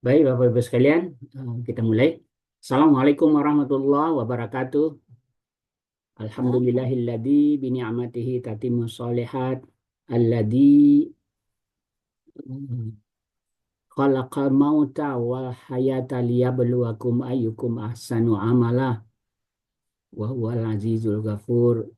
Baik, Bapak Ibu sekalian, kita mulai. Assalamualaikum warahmatullahi wabarakatuh. Alhamdulillahilladzi bini'amatihi tatimmu sholihat. Alladzi khalaqal mauta wal hayata liyabluwakum ayyukum ahsanu amala. Wa huwal azizul ghafur.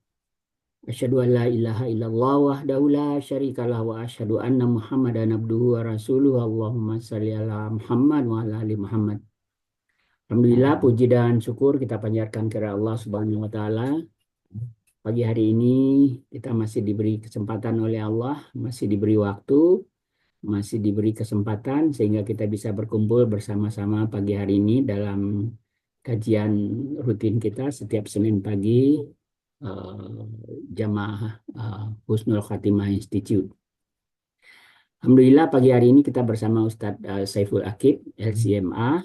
Asyhadu an la ilaha illallah wahdahu la syarikalah wa asyhadu anna Muhammadan abduhu wa rasuluhu. Allahumma shalli ala Muhammad wa ala ali Muhammad. Alhamdulillah, puji dan syukur kita panjatkan kepada Allah Subhanahu wa Ta'ala. Pagi hari ini kita masih diberi kesempatan oleh Allah, masih diberi waktu, masih diberi kesempatan sehingga kita bisa berkumpul bersama-sama pagi hari ini dalam kajian rutin kita setiap Senin pagi, eh, Jamaah Husnul Khatimah Institute. Alhamdulillah, pagi hari ini kita bersama Ustadz Saiful Akib, LCMA.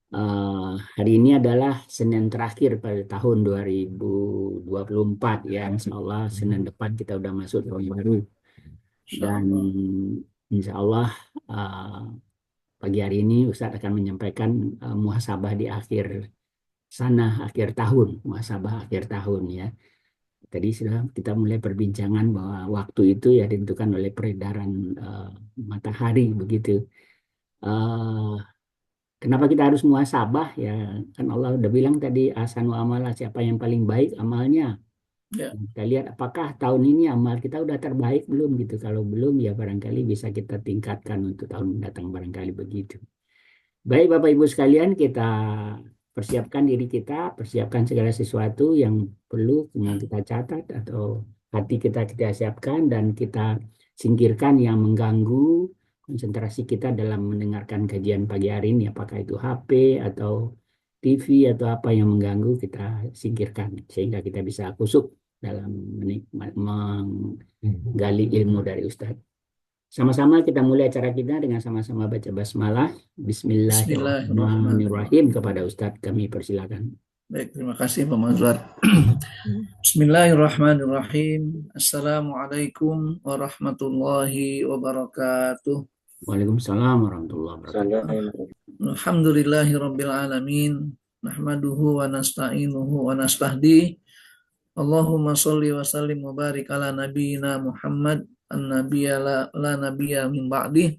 Hari ini adalah Senin terakhir pada tahun 2024 ya. Insya Allah Senin depan kita udah masuk tahun baru. Dan insya Allah pagi hari ini Ustadz akan menyampaikan muhasabah di akhir sana, akhir tahun, muhasabah akhir tahun ya. Tadi sudah kita mulai perbincangan bahwa waktu itu ya ditentukan oleh peredaran matahari begitu. Uh, Kenapa kita harus muhasabah ya? Kan Allah udah bilang tadi asanu amalah, siapa yang paling baik amalnya. Ya, Kita lihat apakah tahun ini amal kita udah terbaik belum gitu. Kalau belum ya barangkali bisa kita tingkatkan untuk tahun mendatang barangkali begitu. Baik Bapak Ibu sekalian, kita persiapkan diri kita, persiapkan segala sesuatu yang perlu yang kita catat atau hati kita siapkan dan kita singkirkan yang mengganggu konsentrasi kita dalam mendengarkan kajian pagi hari ini, apakah itu HP atau TV atau apa yang mengganggu, kita singkirkan sehingga kita bisa kusuk dalam menggali ilmu dari Ustadz. Sama-sama kita mulai acara kita dengan sama-sama baca basmalah. Bismillahirrahmanirrahim. Bismillahirrahmanirrahim. Kepada Ustadz kami persilakan. Baik, terima kasih Pak Mazhar. Bismillahirrahmanirrahim. Assalamualaikum warahmatullahi wabarakatuh. Waalaikumsalam warahmatullahi wabarakatuh. Alhamdulillahirabbil alamin. Nahmaduhu wa nasta'inuhu wa nastahdi. Allahumma sholli wa sallim wa barik ala nabiyyina Muhammad an-nabiyya la nabiyya min ba'dih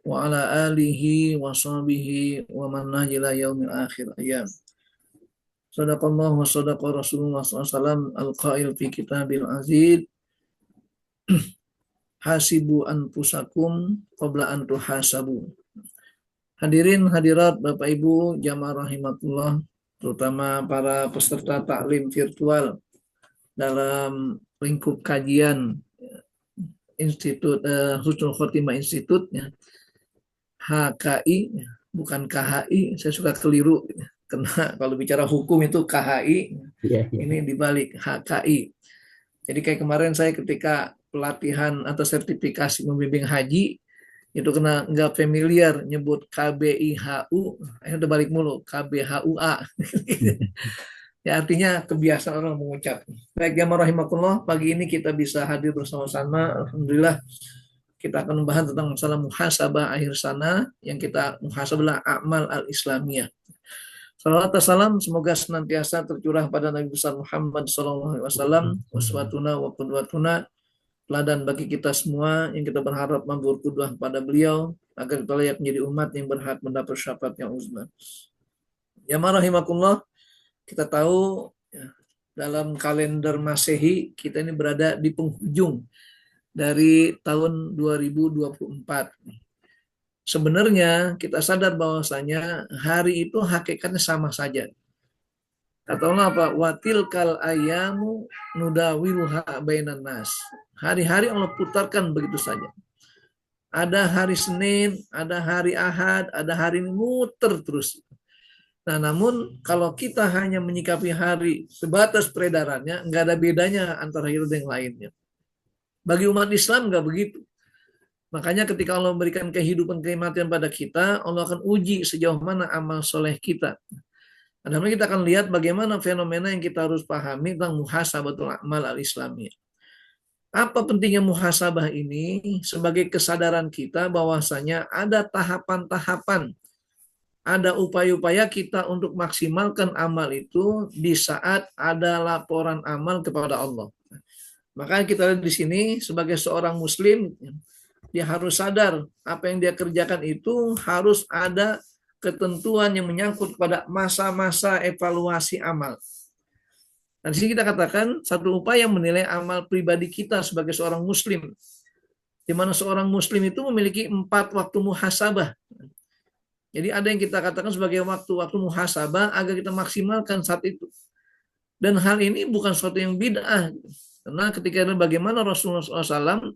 wa ala alihi wa sahbihi wa man najila yaumil akhir ayyam. Sadaqallah wa sadaqa Rasulullah SAW al-qail fi kitabil aziz hasibu anfusakum qabla an tuhasabu. Hadirin hadirat Bapak Ibu jamaah rahimatullah, terutama para peserta taklim virtual dalam lingkup kajian Institut Husnul Khotimah Institute ya, HKI bukan KHI, saya suka keliru karena kalau bicara hukum itu KHI, Ya, ya. ini dibalik HKI. Jadi kayak kemarin saya ketika pelatihan atau sertifikasi membimbing haji itu kena nggak familiar nyebut KBIHU, akhirnya udah balik mulu KBHUA. Ya artinya kebiasaan orang mengucap. Baik jamaah rahimakumullah, pagi ini kita bisa hadir bersama-sama. Alhamdulillah kita akan membahas tentang masalah muhasabah akhir sana yang kita muhasabah amal al-islamiyah. Salawat dan salam semoga senantiasa tercurah pada Nabi besar Muhammad SAW, uswatuna wa qudwatuna, teladan bagi kita semua yang kita berharap mampu berqudwah pada beliau agar kita layak menjadi umat yang berhak mendapat syafaat yang uzma. Ya rahimakumullah, kita tahu ya, dalam kalender Masehi kita ini berada di penghujung dari tahun 2024. Sebenarnya kita sadar bahwasanya hari itu hakikatnya sama saja. Kata Allah apa? Watil kal ayamu nudawiluha bainan nas. Hari-hari Allah putarkan begitu saja. Ada hari Senin, ada hari Ahad, ada hari ini muter terus. Nah, namun kalau kita hanya menyikapi hari sebatas peredarannya, nggak ada bedanya antara hari dan yang lainnya. Bagi umat Islam nggak begitu. Makanya ketika Allah memberikan kehidupan kematian pada kita, Allah akan uji sejauh mana amal soleh kita. Dan kita akan lihat bagaimana fenomena yang kita harus pahami tentang muhasabatul amal al-islamiyah. Apa pentingnya muhasabah ini? Sebagai kesadaran kita bahwasanya ada tahapan-tahapan, ada upaya-upaya kita untuk maksimalkan amal itu di saat ada laporan amal kepada Allah. Maka kita lihat di sini sebagai seorang muslim, dia harus sadar apa yang dia kerjakan itu harus ada ketentuan yang menyangkut pada masa-masa evaluasi amal. Nah, di sini kita katakan satu upaya menilai amal pribadi kita sebagai seorang muslim, di mana seorang muslim itu memiliki 4 waktu muhasabah. Jadi ada yang kita katakan sebagai waktu-waktu muhasabah agar kita maksimalkan saat itu. Dan hal ini bukan sesuatu yang bid'ah. Karena ketika bagaimana Rasulullah SAW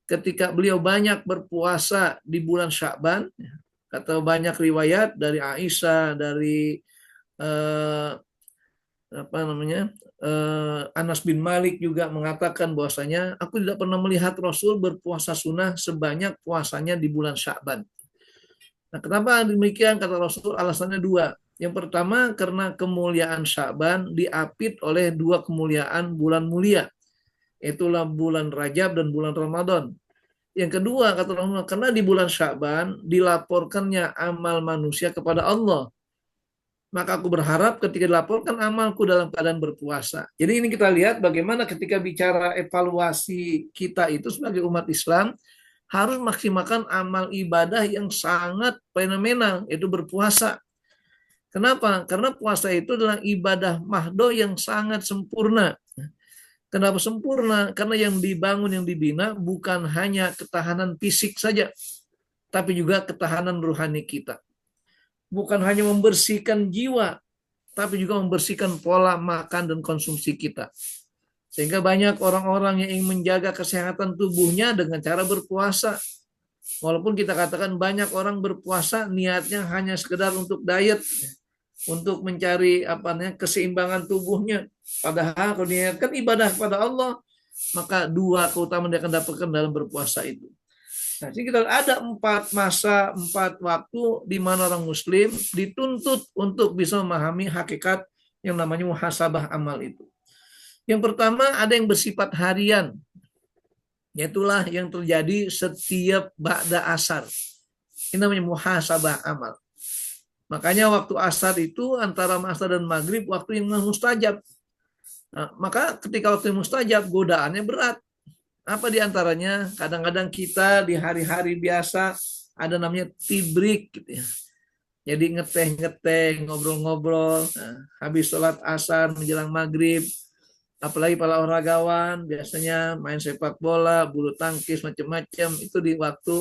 ketika beliau banyak berpuasa di bulan Sya'ban, kata banyak riwayat dari Aisyah, dari eh, apa namanya Anas bin Malik juga mengatakan bahwasanya aku tidak pernah melihat Rasul berpuasa sunnah sebanyak puasanya di bulan Sya'ban. Nah, kenapa demikian kata Rasul? Alasannya dua. Yang pertama karena kemuliaan Sya'ban diapit oleh dua kemuliaan bulan mulia. Itulah bulan Rajab dan bulan Ramadan. Yang kedua kata Rasulullah, karena di bulan Sya'ban dilaporkannya amal manusia kepada Allah. Maka aku berharap ketika dilaporkan amalku dalam keadaan berpuasa. Jadi ini kita lihat bagaimana ketika bicara evaluasi kita itu sebagai umat Islam harus maksimalkan amal ibadah yang sangat fenomenal, yaitu berpuasa. Kenapa? Karena puasa itu adalah ibadah mahdoh yang sangat sempurna. Kenapa sempurna? Karena yang dibangun, yang dibina bukan hanya ketahanan fisik saja, tapi juga ketahanan rohani kita. Bukan hanya membersihkan jiwa, tapi juga membersihkan pola makan dan konsumsi kita. Sehingga banyak orang-orang yang ingin menjaga kesehatan tubuhnya dengan cara berpuasa. Walaupun kita katakan banyak orang berpuasa niatnya hanya sekedar untuk diet, untuk mencari keseimbangan tubuhnya. Padahal kalau niatkan ibadah kepada Allah, maka dua keutamaan dia akan dapatkan dalam berpuasa itu. Nah, jadi kita ada 4 masa, 4 waktu di mana orang Muslim dituntut untuk bisa memahami hakikat yang namanya muhasabah amal itu. Yang pertama ada yang bersifat harian, yaitulah yang terjadi setiap ba'da asar. Ini namanya muhasabah amal. Makanya waktu asar itu antara asar dan maghrib waktu yang mustajab. Nah, maka ketika waktu yang mustajab godaannya berat. Apa diantaranya? Kadang-kadang kita di hari-hari biasa ada namanya tea break gitu ya. Jadi ngeteh-ngeteh, ngobrol-ngobrol. Nah, habis sholat asar menjelang maghrib. Apalagi para olahragawan biasanya main sepak bola, bulu tangkis, macam-macam. Itu di waktu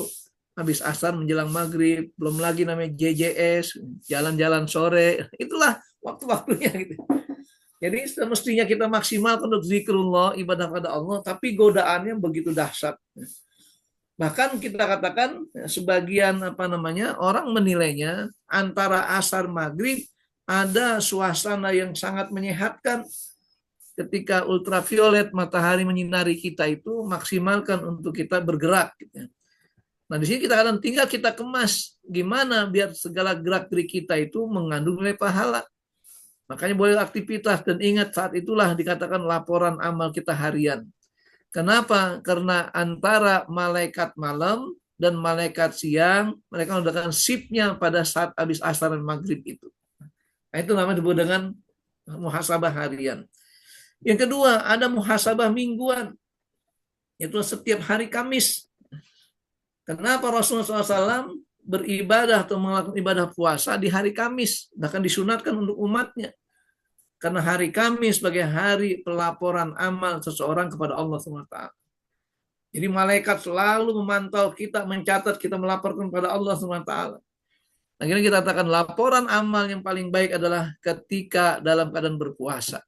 habis asar menjelang maghrib. Belum lagi namanya JJS, jalan-jalan sore. Itulah waktu-waktunya gitu. Jadi semestinya kita maksimal untuk zikrullah, ibadah pada Allah, tapi godaannya begitu dahsyat. Bahkan kita katakan sebagian orang menilainya antara asar maghrib ada suasana yang sangat menyehatkan ketika ultraviolet matahari menyinari kita itu maksimalkan untuk kita bergerak. Nah di sini kita akan tinggal kita kemas gimana biar segala gerak gerik kita itu mengandung nilai pahala. Makanya boleh aktivitas dan ingat saat itulah dikatakan laporan amal kita harian. Kenapa? Karena antara malaikat malam dan malaikat siang, mereka melakukan shiftnya pada saat habis asar dan maghrib itu. Nah, itu namanya disebut dengan muhasabah harian. Yang kedua, ada muhasabah mingguan. Yaitu setiap hari Kamis. Kenapa Rasulullah SAW beribadah atau melakukan ibadah puasa di hari Kamis, bahkan disunatkan untuk umatnya. Karena hari Kamis sebagai hari pelaporan amal seseorang kepada Allah SWT. Jadi malaikat selalu memantau kita, mencatat kita melaporkan kepada Allah SWT. Akhirnya kita katakan laporan amal yang paling baik adalah ketika dalam keadaan berpuasa.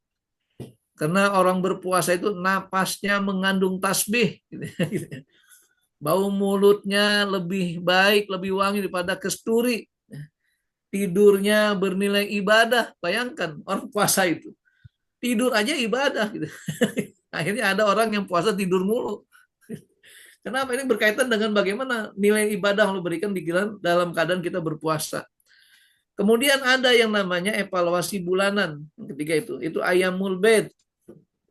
Karena orang berpuasa itu napasnya mengandung tasbih. Bau mulutnya lebih baik, lebih wangi daripada kesturi. Tidurnya bernilai ibadah. Bayangkan orang puasa itu. Tidur aja ibadah. Gitu. Akhirnya ada orang yang puasa tidur mulu. Kenapa? Ini berkaitan dengan bagaimana nilai ibadah yang berikan di dalam keadaan kita berpuasa. Kemudian ada yang namanya evaluasi bulanan. Ketiga itu ayamul bed.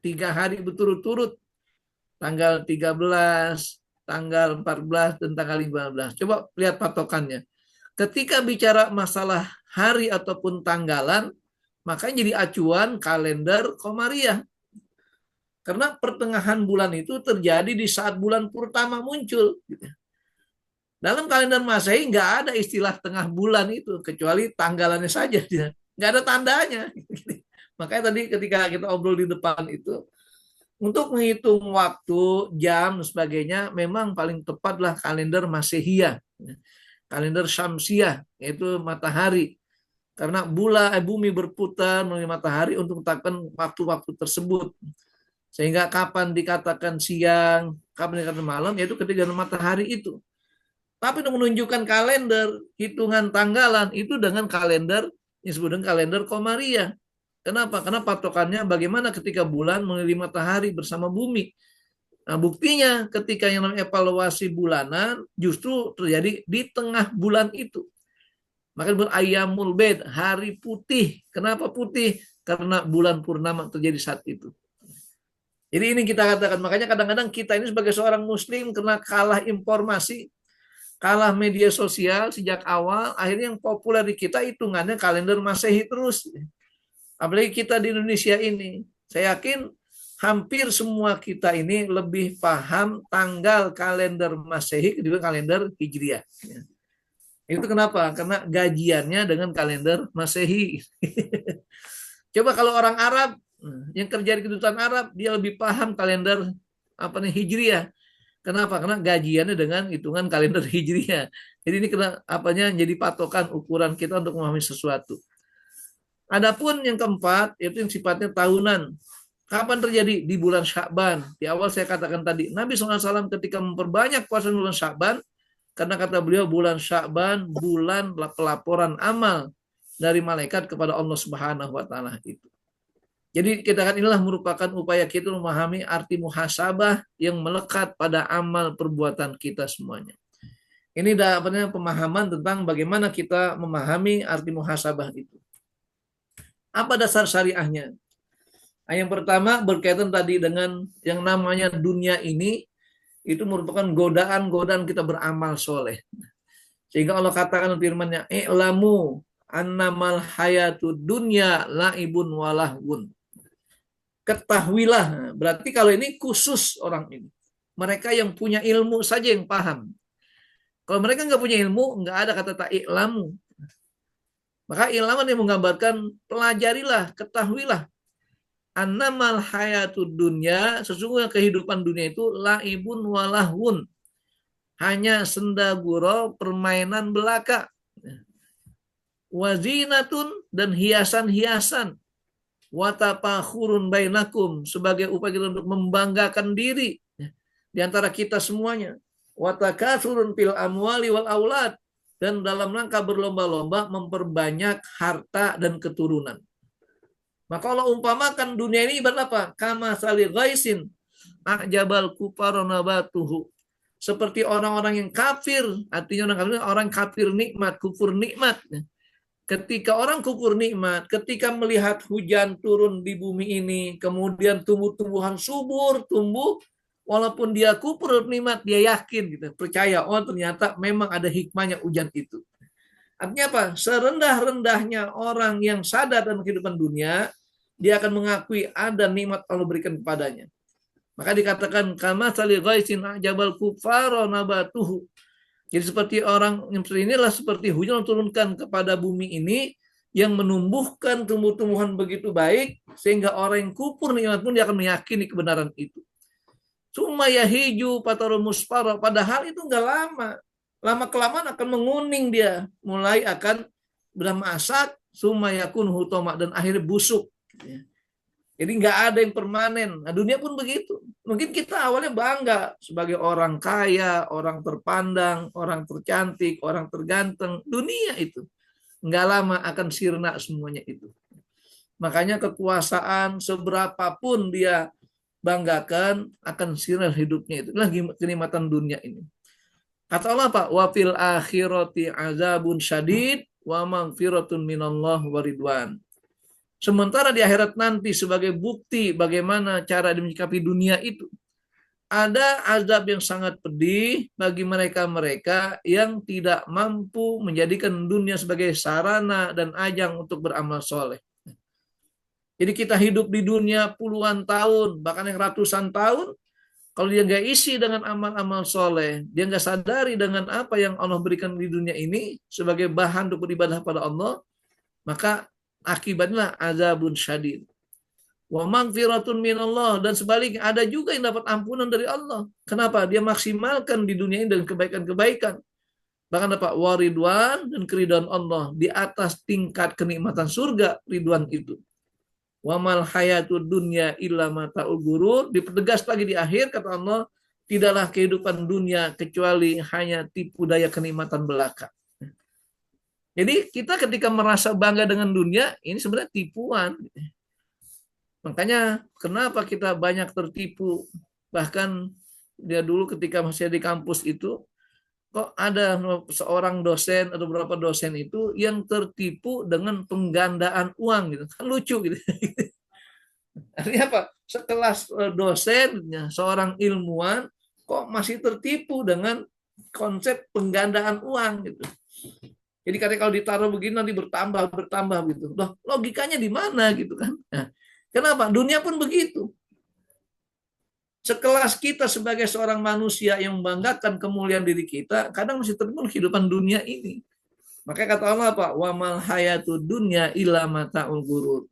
3 hari berturut-turut. tanggal 13, tanggal 14, dan tanggal 15. Coba lihat patokannya. Ketika bicara masalah hari ataupun tanggalan, makanya jadi acuan kalender Komariah. Karena pertengahan bulan itu terjadi di saat bulan purnama muncul. Dalam kalender Masehi nggak ada istilah tengah bulan itu, kecuali tanggalannya saja. Nggak ada tandanya. Makanya tadi ketika kita obrol di depan itu, untuk menghitung waktu, jam, dan sebagainya, memang paling tepatlah kalender Masehiyah. Kalender Syamsiah, yaitu matahari. Karena bumi berputar melalui matahari untuk menetapkan waktu-waktu tersebut. Sehingga kapan dikatakan siang, kapan dikatakan malam, yaitu ketika matahari itu. Tapi untuk menunjukkan kalender, hitungan tanggalan, itu dengan kalender yang disebut dengan kalender Komariah. Kenapa? Karena patokannya bagaimana ketika bulan mengelilingi matahari bersama bumi. Nah, buktinya ketika yang namanya evaluasi bulanan justru terjadi di tengah bulan itu. Maka disebut Ayyamul Bid, hari putih. Kenapa putih? Karena bulan purnama terjadi saat itu. Jadi ini kita katakan, makanya kadang-kadang kita ini sebagai seorang muslim kena kalah informasi, kalah media sosial sejak awal, akhirnya yang populer di kita hitungannya kalender Masehi terus. Apalagi kita di Indonesia ini. Saya yakin hampir semua kita ini lebih paham tanggal kalender Masehi ketimbang kalender Hijriah. Itu kenapa? Karena gajiannya dengan kalender Masehi. Coba kalau orang Arab yang kerja di kedutaan Arab, dia lebih paham kalender Hijriah. Kenapa? Karena gajiannya dengan hitungan kalender Hijriah. Jadi ini jadi patokan ukuran kita untuk memahami sesuatu. Adapun yang keempat, itu yang sifatnya tahunan. Kapan terjadi? Di bulan Sya'ban. Di awal saya katakan tadi, Nabi SAW ketika memperbanyak puasa bulan Sya'ban, karena kata beliau bulan Sya'ban, bulan pelaporan amal dari malaikat kepada Allah Subhanahu wa Ta'ala itu. Jadi kita kan inilah merupakan upaya kita memahami arti muhasabah yang melekat pada amal perbuatan kita semuanya. Ini dapatnya pemahaman tentang bagaimana kita memahami arti muhasabah itu. Apa dasar syariahnya? Yang pertama berkaitan tadi dengan yang namanya dunia ini, itu merupakan godaan-godaan kita beramal soleh. Sehingga Allah katakan firman-Nya, "I'lamu annamal hayatud dunya la'ibun walahun." Ketahuilah, berarti kalau ini khusus orang ini. Mereka yang punya ilmu saja yang paham. Kalau mereka nggak punya ilmu, nggak ada kata ta'ilamu. Maka ilmu yang menggambarkan pelajarilah, ketahuilah. Annamal hayatud dunya, sesungguhnya kehidupan dunia itu laibun walahun. Hanya senda gurau, permainan belaka. Wazinatun, dan hiasan-hiasan. Watapakhurun bainakum, sebagai upaya kita untuk membanggakan diri di antara kita semuanya. Watakasurun fil amwali wal aulad, dan dalam rangka berlomba-lomba memperbanyak harta dan keturunan. Maka Allah umpamakan dunia ini ibarat apa? Kama salil ghaisin a'jabal kufaru nabatuhu. Seperti orang-orang yang kafir, artinya orang kafir nikmat, kufur nikmat. Ketika orang kufur nikmat, ketika melihat hujan turun di bumi ini, kemudian tumbuh-tumbuhan subur, tumbuh, walaupun dia kufur nikmat, dia yakin, gitu, percaya, oh ternyata memang ada hikmahnya hujan itu. Artinya apa? Serendah-rendahnya orang yang sadar dalam kehidupan dunia, dia akan mengakui ada nikmat Allah berikan kepadanya. Maka dikatakan, kama salil ghaisin a'jabal kufaru nabatuhu. Jadi seperti orang yang seperti inilah seperti hujan turunkan kepada bumi ini yang menumbuhkan tumbuh-tumbuhan begitu baik sehingga orang yang kufur nikmat pun dia akan meyakini kebenaran itu. Summa yahiju patarul muspara, padahal itu enggak lama. Lama kelamaan akan menguning dia, mulai akan bermasak, summa yakun hutoma, dan akhirnya busuk. Jadi nggak ada yang permanen. Nah, dunia pun begitu. Mungkin kita awalnya bangga sebagai orang kaya, orang terpandang, orang tercantik, orang terganteng. Dunia itu nggak lama akan sirna semuanya itu. Makanya kekuasaan seberapapun dia banggakan akan sirna hidupnya itu. Itulah kenikmatan dunia ini. Kata Allah Pak, wa fil akhirati azabun syadid wa maghfiratun minallah wa ridwan. Sementara di akhirat nanti sebagai bukti bagaimana cara menyikapi dunia itu, ada azab yang sangat pedih bagi mereka-mereka yang tidak mampu menjadikan dunia sebagai sarana dan ajang untuk beramal soleh. Jadi kita hidup di dunia puluhan tahun, bahkan yang ratusan tahun, kalau dia nggak isi dengan amal-amal soleh, dia nggak sadari dengan apa yang Allah berikan di dunia ini sebagai bahan untuk beribadah pada Allah, maka akibatnya azabun syadid. Wa magfiratun minallah, dan sebaliknya ada juga yang dapat ampunan dari Allah. Kenapa? Dia maksimalkan di dunia ini dengan kebaikan-kebaikan. Bahkan dapat waridwan dan keridhaan Allah di atas tingkat kenikmatan surga ridwan itu. Wa mal hayatud dunya illa mata'ul ghurur. Dipertegas lagi di akhir kata Allah, tidaklah kehidupan dunia kecuali hanya tipu daya kenikmatan belaka. Jadi kita ketika merasa bangga dengan dunia, ini sebenarnya tipuan. Makanya kenapa kita banyak tertipu. Bahkan dia dulu ketika masih di kampus itu, kok ada seorang dosen atau beberapa dosen itu yang tertipu dengan penggandaan uang gitu. Kan lucu gitu. Artinya apa? Sekelas dosennya, seorang ilmuwan, kok masih tertipu dengan konsep penggandaan uang gitu. Jadi kalau ditaruh begini nanti bertambah gitu. Loh, logikanya di mana gitu kan? Nah, kenapa? Dunia pun begitu. Sekelas kita sebagai seorang manusia yang membanggakan kemuliaan diri kita, kadang masih tertipu kehidupan dunia ini. Maka kata Allah apa? Wa mal hayatud dunya illa mata'ul ghurur.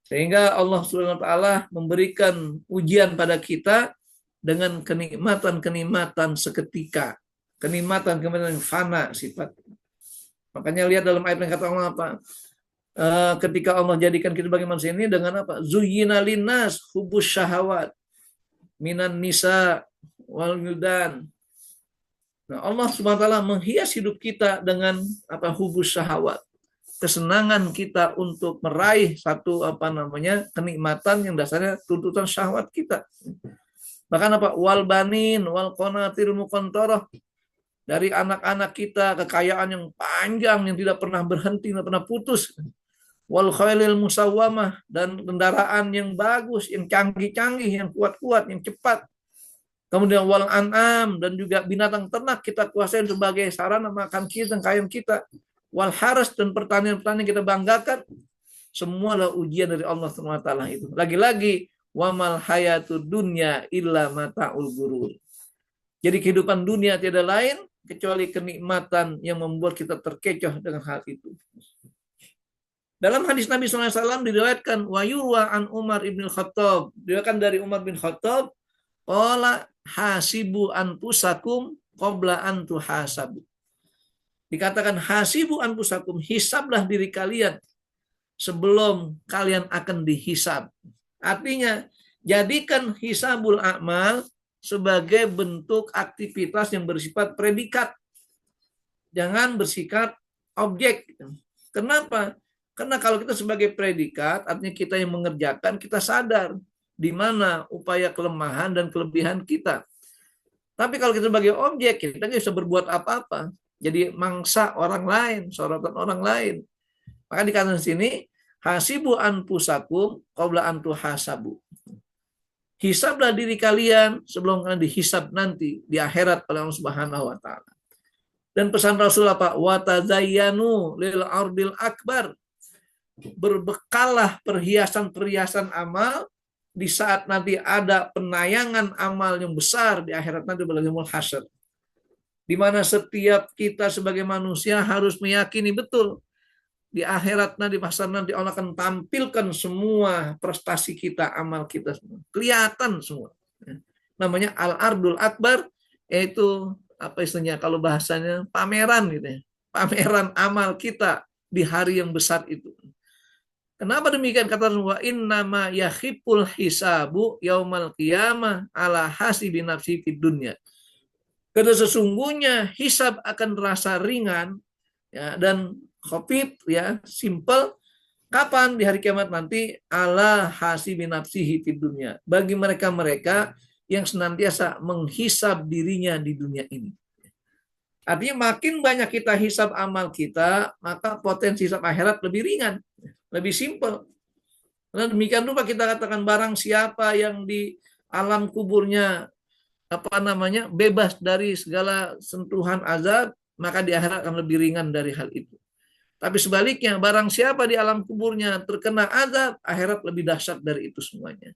Sehingga Allah Subhanahu wa taala memberikan ujian pada kita dengan kenikmatan-kenikmatan seketika. Kenikmatan-kenikmatan yang fana sifat. Makanya lihat dalam ayat yang kata Allah apa? Ketika Allah jadikan kita sebagai manusia ini dengan apa? Zuyyina linnas hubus syahawat minan nisa wal wildan. Nah, Allah Subhanahu wa taala menghias hidup kita dengan apa? Hubus syahawat. Kesenangan kita untuk meraih satu kenikmatan yang dasarnya tuntutan syahwat kita. Bahkan apa? Wal banin wal qanatir muqantarah, dari anak-anak kita, kekayaan yang panjang yang tidak pernah berhenti, tidak pernah putus. Wal khailil musawwamah, dan kendaraan yang bagus, yang canggih-canggih, yang kuat-kuat, yang cepat. Kemudian wal an'am, dan juga binatang ternak kita kuasai sebagai sarana makan kita dan kain kita. Wal haras, dan pertanian-pertanian kita banggakan. Semua adalah ujian dari Allah SWT itu. Lagi-lagi, wamal hayatud dunya illa mata'ul ghurur. Jadi kehidupan dunia tiada lain kecuali kenikmatan yang membuat kita terkecoh dengan hal itu. Dalam hadis Nabi SAW diriwayatkan wa yurwa an Umar ibn Khattab, diriwayatkan dari Umar bin Khattab, qala hasibu anfusakum qabla an tuhasabu. Dikatakan hasibu anfusakum, hisablah diri kalian sebelum kalian akan dihisab. Artinya, jadikan hisabul a'mal sebagai bentuk aktivitas yang bersifat predikat. Jangan bersifat objek. Kenapa? Karena kalau kita sebagai predikat, artinya kita yang mengerjakan, kita sadar di mana upaya kelemahan dan kelebihan kita. Tapi kalau kita sebagai objek, kita nggak bisa berbuat apa-apa. Jadi mangsa orang lain, sorotan orang lain. Maka dikatakan sini, hasibu anfusakum qabla an tuhasabu. Hisablah diri kalian sebelum kalian dihisab nanti di akhirat oleh Allah Subhanahu wa taala. Dan pesan Rasul apa? Wa tazayyanu lil ardil akbar. Berbekallah perhiasan-perhiasan amal di saat nanti ada penayangan amal yang besar di akhirat nanti pada yaumul hasyr. Di mana setiap kita sebagai manusia harus meyakini betul di akhirat nanti, di pasar nanti Allah akan tampilkan semua prestasi kita, amal kita semua. Kelihatan semua. Namanya Al-Ardul Akbar, yaitu apa istilahnya kalau bahasanya pameran gitu ya. Pameran amal kita di hari yang besar itu. Kenapa demikian? Kata wa innama yakhiful hisabu yaumal qiyamah ala hasibi nafsi fid dunya. Karena sesungguhnya hisab akan terasa ringan ya, dan khafif ya, simple. Kapan? Di hari kiamat nanti, ala hasibi nafsihi fid dunya. Bagi mereka-mereka yang senantiasa menghisab dirinya di dunia ini. Artinya makin banyak kita hisab amal kita, maka potensi hisab akhirat lebih ringan, lebih simple. Nah, demikian juga kita katakan barang siapa yang di alam kuburnya bebas dari segala sentuhan azab, maka di akhirat akan lebih ringan dari hal itu. Tapi sebaliknya, barang siapa di alam kuburnya terkena azab, akhirat lebih dahsyat dari itu semuanya.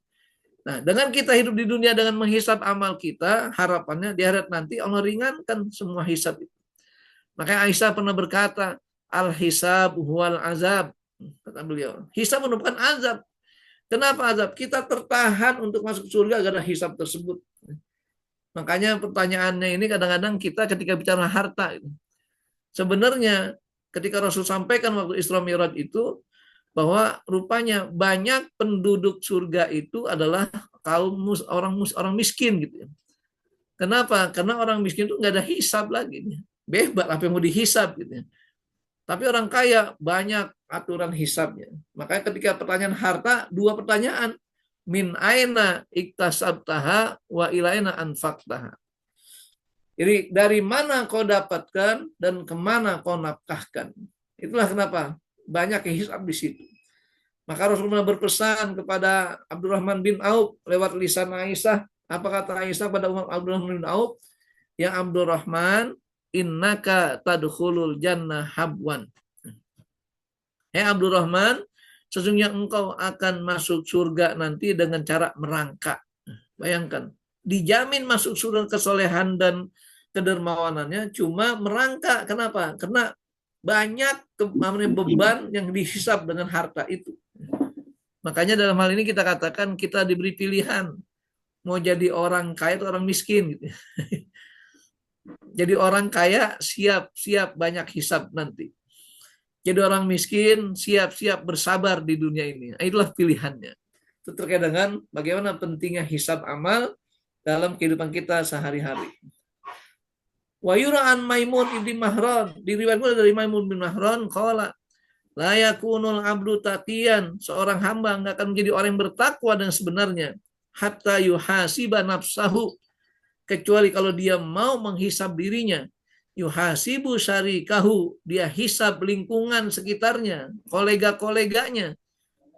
Nah, dengan kita hidup di dunia dengan menghisab amal kita, harapannya di akhirat nanti Allah ringankan semua hisab itu. Makanya Aisyah pernah berkata, al-hisab huwal azab. Kata beliau, hisab merupakan azab. Kenapa azab? Kita tertahan untuk masuk surga karena hisab tersebut. Makanya pertanyaannya ini kadang-kadang kita ketika bicara harta, sebenarnya ketika Rasul sampaikan waktu Isra Mi'raj itu, bahwa rupanya banyak penduduk surga itu adalah orang miskin gitu. Kenapa? Karena orang miskin itu nggak ada hisab lagi. Bebas apa yang mau dihisab gitu. Tapi orang kaya banyak aturan hisabnya. Makanya ketika pertanyaan harta, dua pertanyaan. Min aina iktasabtaha wa ilaina anfaqtaha. Jadi dari mana kau dapatkan dan kemana kau nafkahkan. Itulah kenapa banyak yang hisab di situ. Maka Rasulullah berpesan kepada Abdurrahman bin Auf lewat lisan Aisyah. Apa kata Aisyah pada Abdurrahman bin Auf? Ya Abdurrahman, innaka tadkhulul jannah habwan. Hei Abdurrahman, sesungguhnya engkau akan masuk surga nanti dengan cara merangkak. Bayangkan, dijamin masuk surga kesolehan dan kedermawanannya, cuma merangkak. Kenapa? Karena banyak beban yang dihisab dengan harta itu. Makanya dalam hal ini kita katakan kita diberi pilihan mau jadi orang kaya atau orang miskin gitu. Jadi orang kaya siap-siap banyak hisab nanti. Jadi orang miskin siap-siap bersabar di dunia ini. Itulah pilihannya. Itu terkait dengan bagaimana pentingnya hisab amal dalam kehidupan kita sehari-hari. Wa yura'an Maimun ibn Mahran, diriwayatkan dari Maimun bin Mahran qala la yakunul abdu taqiyan, seorang hamba enggak akan menjadi orang yang bertakwa dengan sebenarnya hatta yuhasiba nafsahu, kecuali kalau dia mau menghisab dirinya. Yuhasibu syarikahu, dia hisab lingkungan sekitarnya, kolega-koleganya.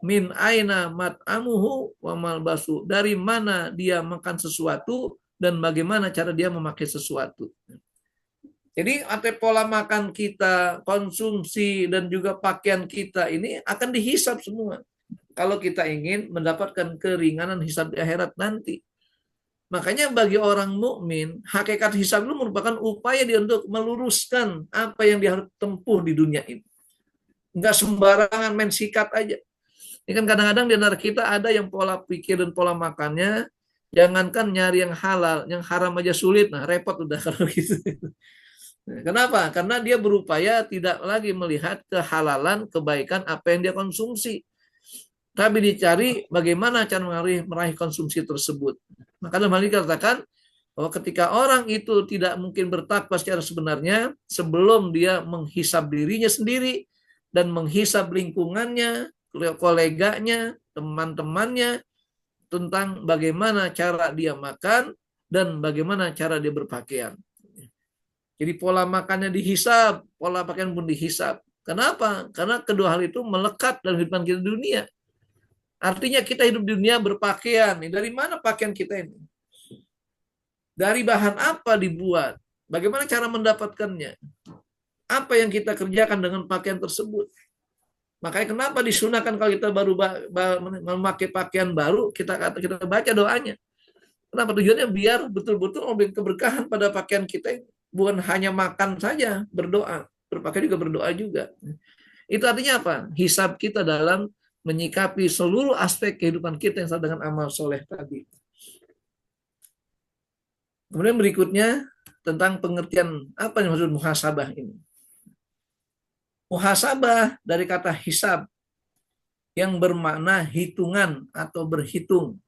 Min aina mat'amuhu wa malbasu, dari mana dia makan sesuatu dan bagaimana cara dia memakai sesuatu. Jadi pola makan kita, konsumsi dan juga pakaian kita ini akan dihisab semua. Kalau kita ingin mendapatkan keringanan hisab di akhirat nanti. Makanya bagi orang mukmin, hakikat hisab itu merupakan upaya dia untuk meluruskan apa yang dia harus tempuh di dunia ini. Enggak sembarangan main sikat aja. Ini kan kadang-kadang di antara kita ada yang pola pikir dan pola makannya, jangankan nyari yang halal, yang haram aja sulit. Nah, repot udah kalau gitu. Kenapa? Karena dia berupaya tidak lagi melihat kehalalan, kebaikan apa yang dia konsumsi. Tapi dicari bagaimana cara meraih konsumsi tersebut. Maka dalam hal ini dikatakan bahwa ketika orang itu tidak mungkin bertakwa secara sebenarnya, sebelum dia menghisab dirinya sendiri dan menghisab lingkungannya, koleganya, teman-temannya, tentang bagaimana cara dia makan dan bagaimana cara dia berpakaian. Jadi pola makannya dihisab, pola pakaian pun dihisab. Kenapa? Karena kedua hal itu melekat dalam kehidupan kita di dunia. Artinya kita hidup di dunia berpakaian. Dari mana pakaian kita ini? Dari bahan apa dibuat? Bagaimana cara mendapatkannya? Apa yang kita kerjakan dengan pakaian tersebut? Makanya kenapa disunahkan kalau kita baru memakai pakaian baru, kita baca doanya. Kenapa? Tujuannya biar betul-betul memberi keberkahan pada pakaian kita. Bukan hanya makan saja, berdoa. Berpakaian juga berdoa juga. Itu artinya apa? Hisab kita dalam menyikapi seluruh aspek kehidupan kita yang sama dengan amal soleh tadi. Kemudian berikutnya tentang pengertian apa yang maksud muhasabah ini. Muhasabah dari kata hisab yang bermakna hitungan atau berhitung.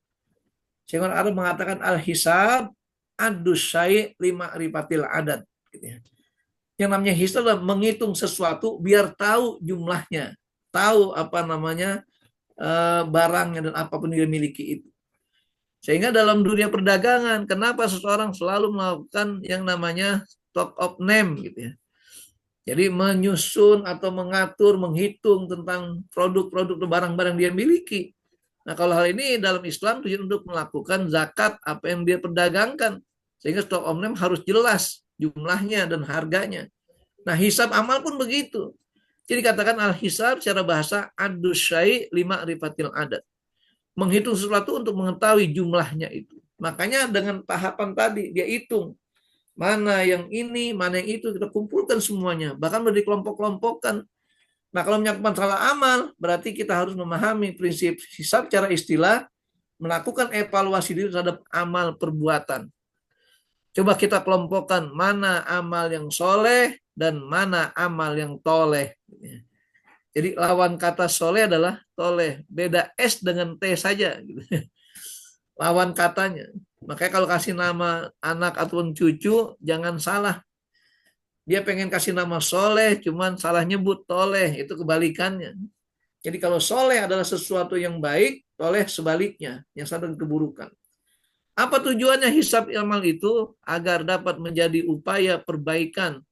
Sehingga Arab mengatakan al-hisab adus syai' lima ripatil adat. Yang namanya hisab adalah menghitung sesuatu biar tahu jumlahnya, tahu apa namanya barangnya dan apapun yang dia miliki itu. Sehingga dalam dunia perdagangan, kenapa seseorang selalu melakukan yang namanya stock of name gitu ya. Jadi menyusun atau mengatur, menghitung tentang produk-produk atau barang-barang dia miliki. Nah kalau hal ini dalam Islam tujuan untuk melakukan zakat apa yang dia perdagangkan. Sehingga stok online harus jelas jumlahnya dan harganya. Nah, hisab amal pun begitu. Jadi katakan al-hisab secara bahasa adus syai' lima rifatil adat. Menghitung sesuatu untuk mengetahui jumlahnya itu. Makanya dengan tahapan tadi dia hitung mana yang ini, mana yang itu, kita kumpulkan semuanya. Bahkan sudah dikelompok-kelompokkan. Nah, kalau menyangkut masalah amal, berarti kita harus memahami prinsip hisab secara istilah, melakukan evaluasi diri terhadap amal perbuatan. Coba kita kelompokkan mana amal yang soleh dan mana amal yang toleh. Jadi lawan kata soleh adalah toleh. Beda S dengan T saja. Lawan katanya. Makanya kalau kasih nama anak ataupun cucu, jangan salah. Dia pengen kasih nama soleh, cuman salah nyebut toleh. Itu kebalikannya. Jadi kalau soleh adalah sesuatu yang baik, toleh sebaliknya, yang sadar keburukan. Apa tujuannya hisab amal itu? Agar dapat menjadi upaya perbaikan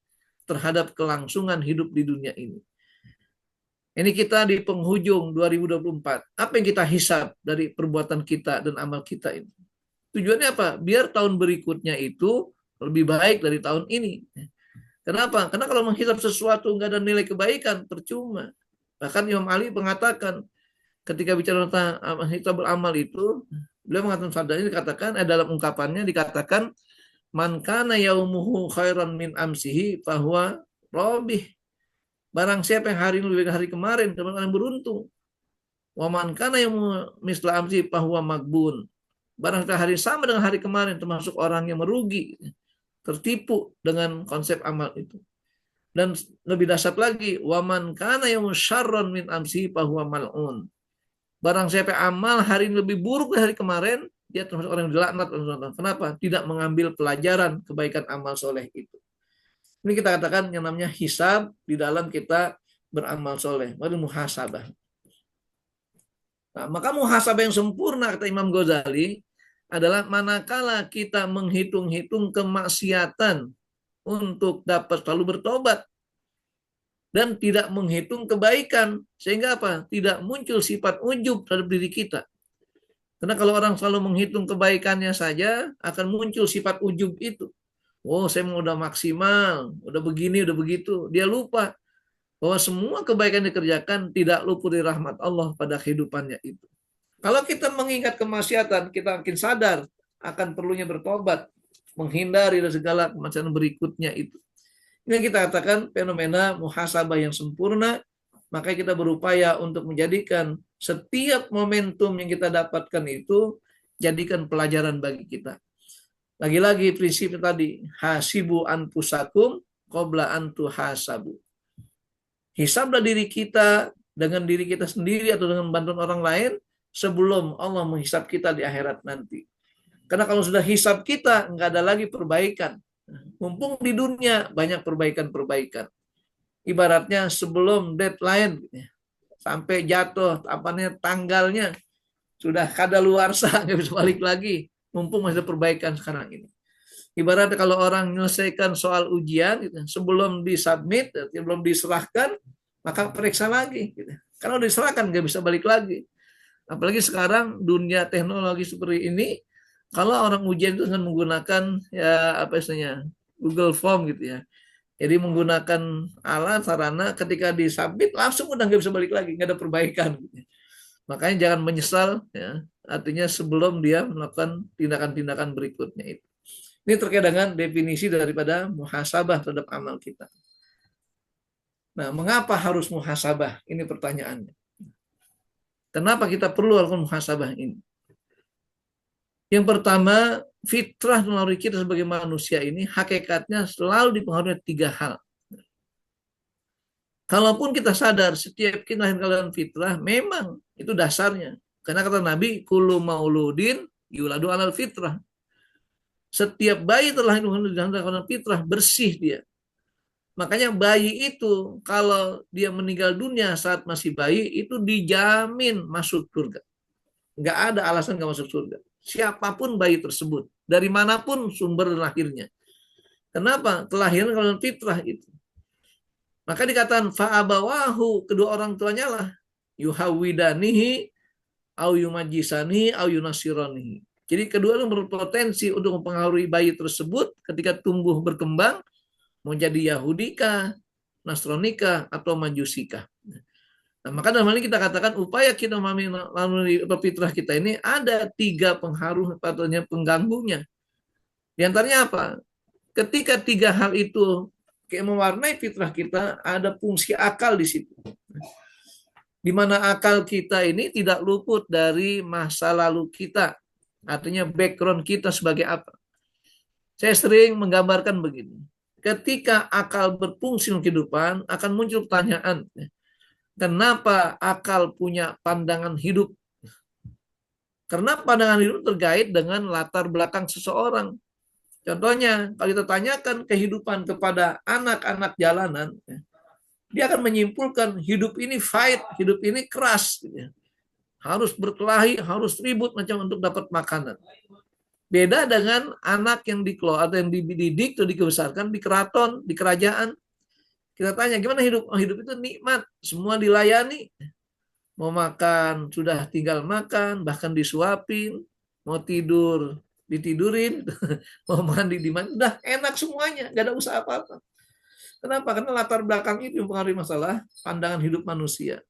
terhadap kelangsungan hidup di dunia ini. Ini kita di penghujung 2024. Apa yang kita hisab dari perbuatan kita dan amal kita ini? Tujuannya apa? Biar tahun berikutnya itu lebih baik dari tahun ini. Kenapa? Karena kalau menghisab sesuatu nggak ada nilai kebaikan, percuma. Bahkan Imam Ali mengatakan, ketika bicara tentang hisab beramal itu, beliau mengatakan sadar ini dikatakan, dalam ungkapannya dikatakan, man kana yaumuhu khairan min amsihi fahuwa robih. Barang siapa yang hari ini lebih dari hari kemarin, teman-teman yang beruntung. Wa man kana yaumu misla amsihi fahuwa magbun. Barang siapa hari sama dengan hari kemarin, termasuk orang yang merugi, tertipu dengan konsep amal itu. Dan lebih dahsyat lagi, wa man kana yaumu syarran min amsihi fahuwa mal'un. Barang siapa amal hari ini lebih buruk dari hari kemarin, dia termasuk orang yang dilaknat. Kenapa? Tidak mengambil pelajaran kebaikan amal soleh itu. Ini kita katakan yang namanya hisab di dalam kita beramal soleh. Baru muhasabah. Nah, maka muhasabah yang sempurna, kata Imam Ghazali, adalah manakala kita menghitung-hitung kemaksiatan untuk dapat selalu bertobat. Dan tidak menghitung kebaikan. Sehingga apa? Tidak muncul sifat ujub terhadap diri kita. Karena kalau orang selalu menghitung kebaikannya saja, akan muncul sifat ujub itu. Oh, saya mau udah maksimal, udah begini, udah begitu. Dia lupa bahwa semua kebaikan dikerjakan tidak luput dari rahmat Allah pada kehidupannya itu. Kalau kita mengingat kemaksiatan, kita makin sadar akan perlunya bertobat, menghindari dari segala kemaksiatan berikutnya itu. Ini kita katakan fenomena muhasabah yang sempurna, maka kita berupaya untuk menjadikan setiap momentum yang kita dapatkan itu jadikan pelajaran bagi kita. Lagi-lagi prinsip tadi, hasibu anfusakum qabla an tuhasabu. Hisablah diri kita dengan diri kita sendiri atau dengan bantuan orang lain sebelum Allah menghisab kita di akhirat nanti. Karena kalau sudah hisab kita, nggak ada lagi perbaikan. Mumpung di dunia banyak perbaikan-perbaikan. Ibaratnya sebelum deadline, sampai jatuh, tanggalnya, sudah kadaluarsa, nggak bisa balik lagi. Mumpung masih ada perbaikan sekarang ini. Ibaratnya kalau orang menyelesaikan soal ujian, gitu, sebelum disubmit, sebelum diserahkan, maka periksa lagi. Gitu. Karena udah diserahkan, nggak bisa balik lagi. Apalagi sekarang dunia teknologi seperti ini, kalau orang ujian itu dengan menggunakan ya apa istilahnya Google Form gitu ya. Jadi menggunakan alat sarana ketika disubmit langsung udah nggak bisa balik lagi, nggak ada perbaikan. Gitu. Makanya jangan menyesal, ya. Artinya sebelum dia melakukan tindakan-tindakan berikutnya itu. Ini terkait dengan definisi daripada muhasabah terhadap amal kita. Nah, mengapa harus muhasabah? Ini pertanyaannya. Kenapa kita perlu melakukan muhasabah ini? Yang pertama, fitrah melalui kita sebagai manusia ini hakikatnya selalu dipengaruhi 3 hal. Kalaupun kita sadar setiap kita lahir dalam fitrah, memang itu dasarnya. Karena kata Nabi, kullu mauludin yuladu alal fitrah. Setiap bayi terlahir dalam fitrah, bersih dia. Makanya bayi itu kalau dia meninggal dunia saat masih bayi, itu dijamin masuk surga. Nggak ada alasan nggak masuk surga. Siapapun bayi tersebut, dari manapun sumber lahirnya. Kenapa? Kelahiran dalam fitrah itu. Maka dikatakan fa'abawahu, kedua orang tuanya lah yuhawidanihi au yumajisani au yunasiranihi. Jadi kedua itu berpotensi untuk mempengaruhi bayi tersebut ketika tumbuh berkembang, mau jadi Yahudika, Nasronika, atau Majusika. Nah, maka dalam hal ini kita katakan upaya kita melalui fitrah kita ini ada 3 pengaruh atau pengganggunya. Di antaranya apa? Ketika 3 hal itu kayak mewarnai fitrah kita, ada fungsi akal di situ. Di mana akal kita ini tidak luput dari masa lalu kita. Artinya background kita sebagai apa. Saya sering menggambarkan begini. Ketika akal berfungsi dalam kehidupan, akan muncul pertanyaan. Kenapa akal punya pandangan hidup? Karena pandangan hidup terkait dengan latar belakang seseorang. Contohnya, kalau kita tanyakan kehidupan kepada anak-anak jalanan, dia akan menyimpulkan hidup ini fight, hidup ini keras. Harus berkelahi, harus ribut macam untuk dapat makanan. Beda dengan anak yang dikelola atau yang dididik atau dibesarkan di keraton, di kerajaan. Kita tanya, gimana hidup? Oh, hidup itu nikmat, semua dilayani. Mau makan, sudah tinggal makan, bahkan disuapin. Mau tidur, ditidurin. Mau mandi, dimandi. Udah enak semuanya, gak ada usaha apa-apa. Kenapa? Karena latar belakang itu yang mempengaruhi masalah pandangan hidup manusia.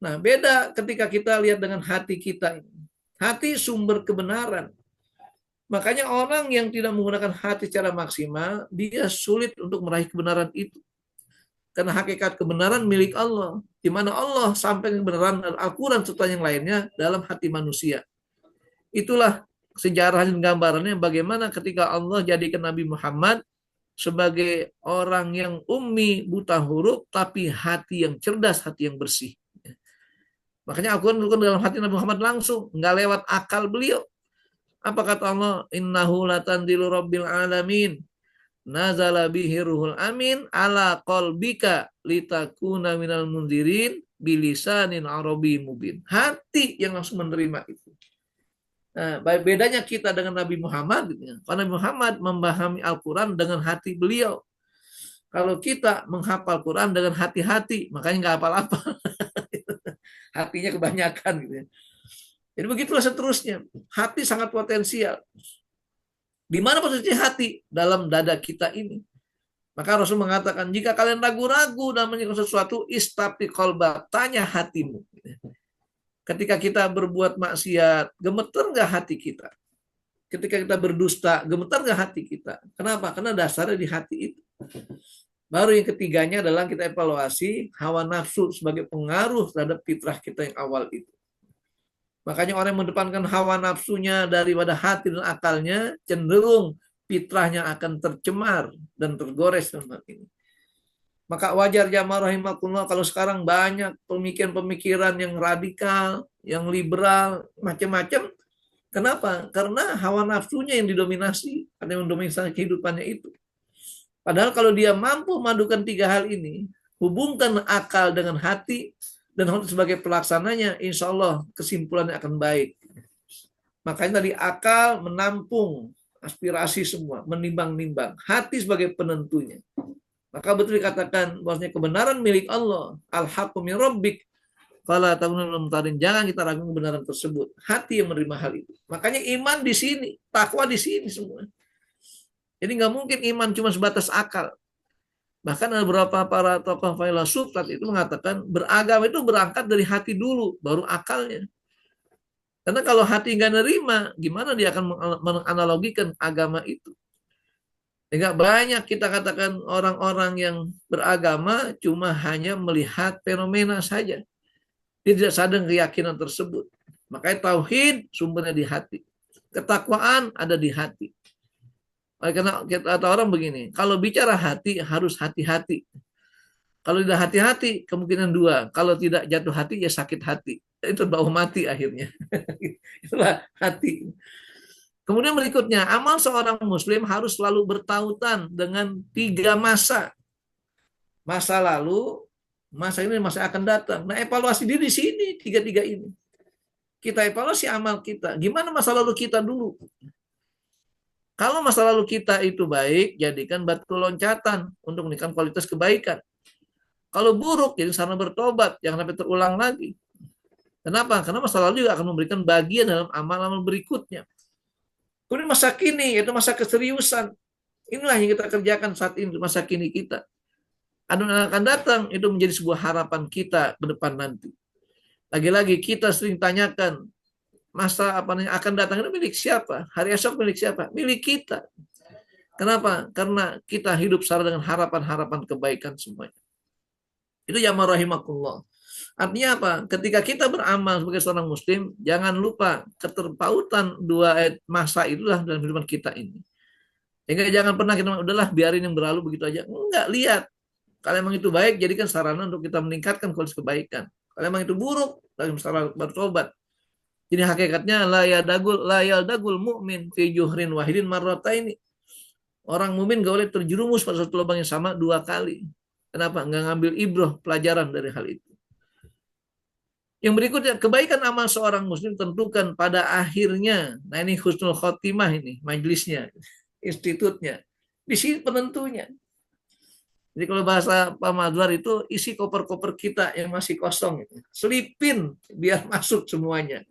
Nah, beda ketika kita lihat dengan hati kita. Hati sumber kebenaran. Makanya orang yang tidak menggunakan hati secara maksimal, dia sulit untuk meraih kebenaran itu. Karena hakikat kebenaran milik Allah, di mana Allah sampai kebenaran Al-Quran serta yang lainnya dalam hati manusia. Itulah sejarah dan gambarannya bagaimana ketika Allah jadikan Nabi Muhammad sebagai orang yang ummi, buta huruf, tapi hati yang cerdas, hati yang bersih. Makanya Al-Quran dalam hati Nabi Muhammad langsung, nggak lewat akal beliau. Apa kata Allah? Innahu latanzilu rabbil alamin. Nazala bihi ruhul amin ala qalbika litakuna minal mundirin bilisanin arabi mubin. Hati yang langsung menerima itu. Nah, bedanya kita dengan Nabi Muhammad, karena Nabi Muhammad memahami Al-Quran dengan hati beliau. Kalau kita menghafal Quran dengan hati-hati, makanya nggak hafal-hafal. Hatinya kebanyakan gitu ya. Jadi begitulah seterusnya. Hati sangat potensial. Di mana posisi hati? Dalam dada kita ini. Maka Rasul mengatakan, jika kalian ragu-ragu dalam menyikapi sesuatu, istafti qalba, tanya hatimu. Ketika kita berbuat maksiat, gemeter nggak hati kita? Ketika kita berdusta, gemeter nggak hati kita? Kenapa? Karena dasarnya di hati itu. Baru yang ketiganya adalah kita evaluasi hawa nafsu sebagai pengaruh terhadap fitrah kita yang awal itu. Makanya orang yang mengedepankan hawa nafsunya daripada hati dan akalnya, cenderung fitrahnya akan tercemar dan tergores dalam hal ini. Maka wajar jamaah rahimakumullah kalau sekarang banyak pemikiran-pemikiran yang radikal, yang liberal, macam-macam. Kenapa? Karena hawa nafsunya yang didominasi, ada yang mendominasi kehidupannya itu. Padahal kalau dia mampu memadukan 3 hal ini, hubungkan akal dengan hati, dan sebagai pelaksananya, insya Allah kesimpulannya akan baik. Makanya tadi akal menampung aspirasi semua, menimbang-nimbang. Hati sebagai penentunya. Maka betul dikatakan bahwasanya kebenaran milik Allah, al-haqqu min rabbik, fala takunu minal mumtarin. Jangan kita ragu kebenaran tersebut. Hati yang menerima hal itu. Makanya iman di sini, takwa di sini semua. Jadi nggak mungkin iman cuma sebatas akal. Bahkan ada beberapa para tokoh filsuf saat itu mengatakan beragama itu berangkat dari hati dulu, baru akalnya. Karena kalau hati nggak nerima, gimana dia akan menganalogikan agama itu? Enggak banyak kita katakan orang-orang yang beragama cuma hanya melihat fenomena saja. Dia tidak sadar keyakinan tersebut. Makanya tauhid sumbernya di hati. Ketakwaan ada di hati. Karena kata orang begini, kalau bicara hati harus hati-hati. Kalau tidak hati-hati, kemungkinan 2. Kalau tidak jatuh hati, ya sakit hati. Itu bau mati akhirnya. Itulah hati. Kemudian berikutnya, amal seorang muslim harus selalu bertautan dengan 3 masa. Masa lalu, masa ini, masa akan datang. Nah, evaluasi diri di sini, 3 ini. Kita evaluasi amal kita. Gimana masa lalu kita dulu? Kalau masa lalu kita itu baik, jadikan batu loncatan untuk meningkatkan kualitas kebaikan. Kalau buruk, jadi sarana bertobat, jangan sampai terulang lagi. Kenapa? Karena masa lalu juga akan memberikan bagian dalam amal-amal berikutnya. Kemudian masa kini, yaitu masa keseriusan. Inilah yang kita kerjakan saat ini, masa kini kita. Adon akan datang, itu menjadi sebuah harapan kita ke depan nanti. Lagi-lagi kita sering tanyakan, masa apa yang akan datang itu milik siapa? Hari esok milik siapa? Milik kita. Kenapa? Karena kita hidup secara dengan harapan-harapan kebaikan semuanya. Itu ya rahimakumullah. Artinya apa? Ketika kita beramal sebagai seorang muslim, jangan lupa keterpautan dua masa itulah dalam kehidupan kita ini. Sehingga jangan pernah kita udahlah biarin yang berlalu begitu aja. Enggak, lihat. Kalau memang itu baik, jadikan sarana untuk kita meningkatkan kualitas kebaikan. Kalau memang itu buruk, lalu sarana bertobat. Jadi hakikatnya la yaldagul mu'min fi juhrin wahidin marrataini. Orang mukmin gak boleh terjerumus pada satu lubang yang sama 2 kali. Kenapa? Nggak ngambil ibroh pelajaran dari hal itu. Yang berikutnya, kebaikan amal seorang muslim tentukan pada akhirnya. Nah ini husnul khotimah ini, majelisnya, institutnya. Di sini penentunya. Jadi kalau bahasa Pak Madwar itu isi koper-koper kita yang masih kosong. Selipin biar masuk semuanya.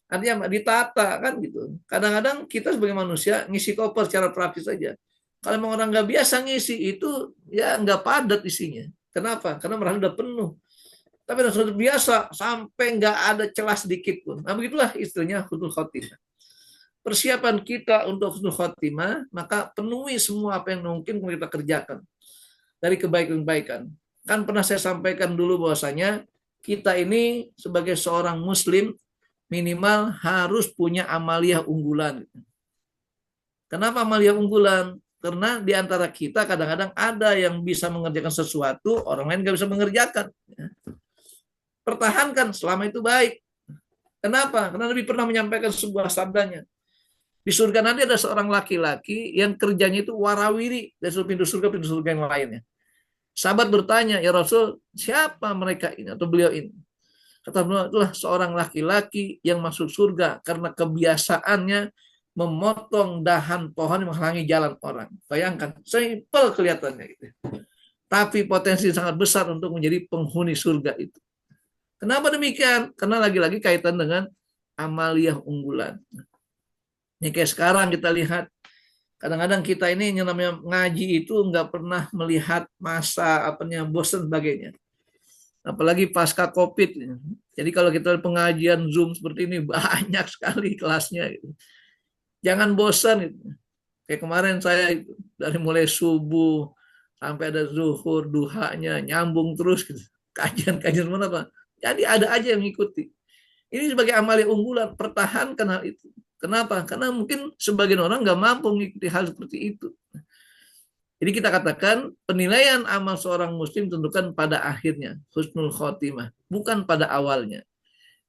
Artinya ditata kan gitu. Kadang-kadang kita sebagai manusia ngisi koper secara praktis saja. Kalau memang orang nggak biasa ngisi itu ya nggak padat isinya. Kenapa? Karena merasa udah penuh. Tapi sudah biasa sampai nggak ada celah sedikit pun. Nah begitulah istilahnya husnul khotimah. Persiapan kita untuk husnul khotimah, maka penuhi semua apa yang mungkin kita kerjakan dari kebaikan-kebaikan. Kan pernah saya sampaikan dulu bahwasanya kita ini sebagai seorang muslim minimal harus punya amaliyah unggulan. Kenapa amaliyah unggulan? Karena di antara kita kadang-kadang ada yang bisa mengerjakan sesuatu, orang lain nggak bisa mengerjakan. Pertahankan selama itu baik. Kenapa? Karena Nabi pernah menyampaikan sebuah sabdanya. Di surga nanti ada seorang laki-laki yang kerjanya itu warawiri dari pintu surga yang lainnya. Sahabat bertanya, ya Rasul, siapa mereka ini atau beliau ini? Kata beliau, itulah seorang laki-laki yang masuk surga karena kebiasaannya memotong dahan pohon yang menghalangi jalan orang. Bayangkan, simpel kelihatannya gitu. Tapi potensi sangat besar untuk menjadi penghuni surga itu. Kenapa demikian? Karena lagi-lagi kaitan dengan amaliyah unggulan. Ini kayak sekarang kita lihat, kadang-kadang kita ini yang namanya ngaji itu nggak pernah melihat masa apanya bosan sebagainya. Apalagi pasca COVID. Jadi kalau kita pengajian Zoom seperti ini banyak sekali kelasnya. Gitu. Jangan bosan. Gitu. Kayak kemarin saya dari mulai subuh sampai ada zuhur, duhanya, nyambung terus. Gitu. Kajian mana Pak? Jadi ada aja yang mengikuti. Ini sebagai amalia unggulan, pertahankan hal itu. Kenapa? Karena mungkin sebagian orang nggak mampu mengikuti hal seperti itu. Jadi kita katakan penilaian amal seorang muslim tentukan pada akhirnya, husnul khotimah, bukan pada awalnya.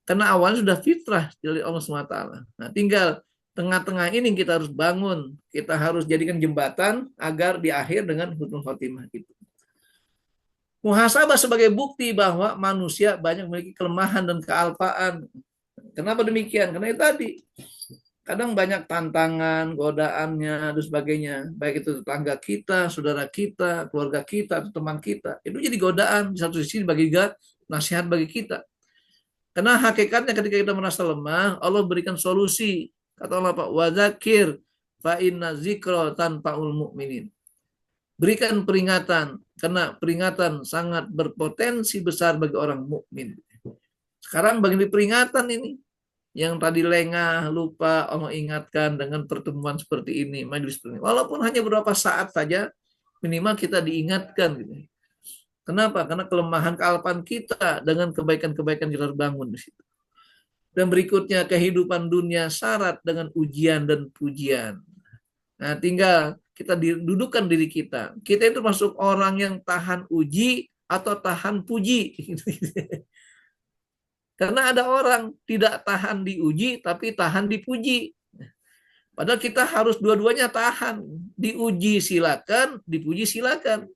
Karena awalnya sudah fitrah dari Allah SWT. Nah tinggal tengah-tengah ini kita harus bangun, kita harus jadikan jembatan agar di akhir dengan husnul khotimah itu. Muhasabah sebagai bukti bahwa manusia banyak memiliki kelemahan dan kealpaan. Kenapa demikian? Karena itu tadi, kadang banyak tantangan, godaannya, dan sebagainya. Baik itu tetangga kita, saudara kita, keluarga kita, atau teman kita. Itu jadi godaan. Di satu sisi bagi nasihat bagi kita. Karena hakikatnya ketika kita merasa lemah, Allah berikan solusi. Kata Allah, Pak, wadzakir fa inna zikra tanfa'ul mu'minin. Berikan peringatan, karena peringatan sangat berpotensi besar bagi orang mukmin. Sekarang bagi peringatan ini, yang tadi lengah, lupa, Allah ingatkan dengan pertemuan seperti ini, majelis seperti ini. Walaupun hanya beberapa saat saja, minimal kita diingatkan. Gitu. Kenapa? Karena kelemahan kealpaan kita dengan kebaikan-kebaikan kita harus bangun di situ. Dan berikutnya, kehidupan dunia syarat dengan ujian dan pujian. Nah, tinggal kita dudukkan diri kita. Kita itu masuk orang yang tahan uji atau tahan puji. Karena ada orang tidak tahan diuji, tapi tahan dipuji. Padahal kita harus dua-duanya tahan. Diuji silakan, dipuji silakan.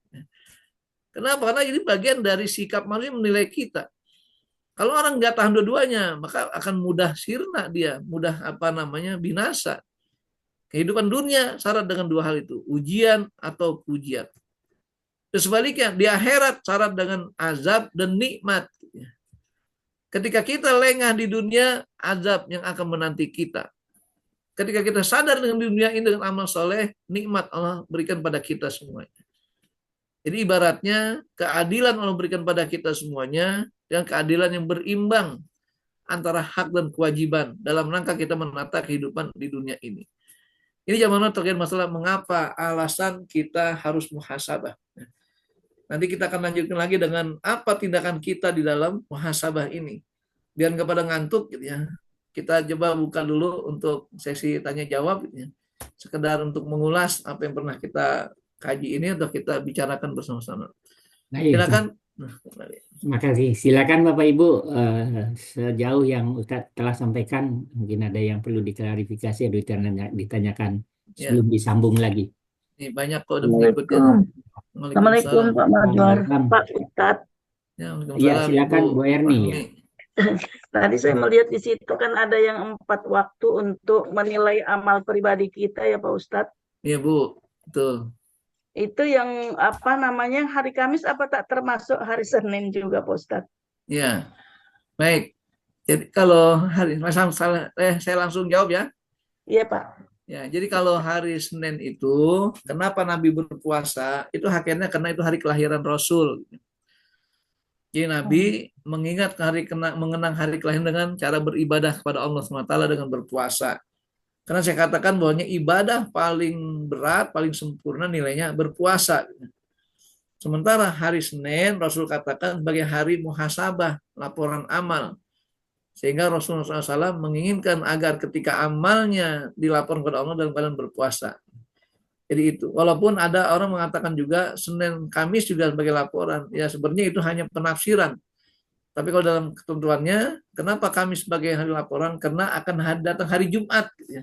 Kenapa? Karena ini bagian dari sikap manusia menilai kita. Kalau orang nggak tahan dua-duanya, maka akan mudah sirna dia, mudah binasa. Kehidupan dunia syarat dengan dua hal itu, ujian atau pujian. Dan sebaliknya, di akhirat syarat dengan azab dan nikmat. Ketika kita lengah di dunia, azab yang akan menanti kita. ketika kita sadar dengan dunia ini dengan amal soleh, nikmat Allah berikan pada kita semuanya. Jadi ibaratnya keadilan Allah berikan pada kita semuanya, dan keadilan yang berimbang antara hak dan kewajiban dalam rangka kita menata kehidupan di dunia ini. Ini zaman terkait masalah mengapa alasan kita harus muhasabah. Nanti kita akan lanjutkan lagi dengan apa tindakan kita di dalam muhasabah ini. Biar nggak pada ngantuk gitu ya. Kita coba buka dulu untuk sesi tanya jawab gitu ya. Sekedar untuk mengulas apa yang pernah kita kaji ini atau kita bicarakan bersama-sama. Baik, Silakan. makasih. Silakan Bapak Ibu, sejauh yang Ustadz telah sampaikan, mungkin ada yang perlu diklarifikasi atau ditanyakan Ya, sebelum disambung lagi. ini banyak kode pengikutnya. Assalamualaikum Pak Madwar, Pak Ustadz. Ya, Ya, silakan Bu Erni. Ya. Tadi saya melihat di situ kan ada yang 4 waktu untuk menilai amal pribadi kita ya Pak Ustadz. Iya Bu, betul. Itu yang apa namanya hari Kamis apa tak termasuk hari Senin juga Pak Ustadz? Ya, baik. Jadi kalau hari saya langsung jawab ya. Iya Pak. Ya, jadi kalau hari Senin itu, kenapa Nabi berpuasa? Itu hakikatnya karena itu hari kelahiran Rasul. Jadi Nabi mengenang hari kelahiran dengan cara beribadah kepada Allah SWT dengan berpuasa. Karena saya katakan bahwa ibadah paling berat, paling sempurna nilainya berpuasa. Sementara hari Senin Rasul katakan sebagai hari muhasabah, laporan amal. Sehingga Rasulullah SAW menginginkan agar ketika amalnya dilaporkan kepada Allah dalam keadaan berpuasa. Jadi itu, walaupun ada orang mengatakan juga Senin Kamis juga sebagai laporan, ya sebenarnya itu hanya penafsiran. Tapi kalau dalam ketentuannya, kenapa Kamis sebagai hari laporan? Karena akan datang hari Jumat. Gitu ya.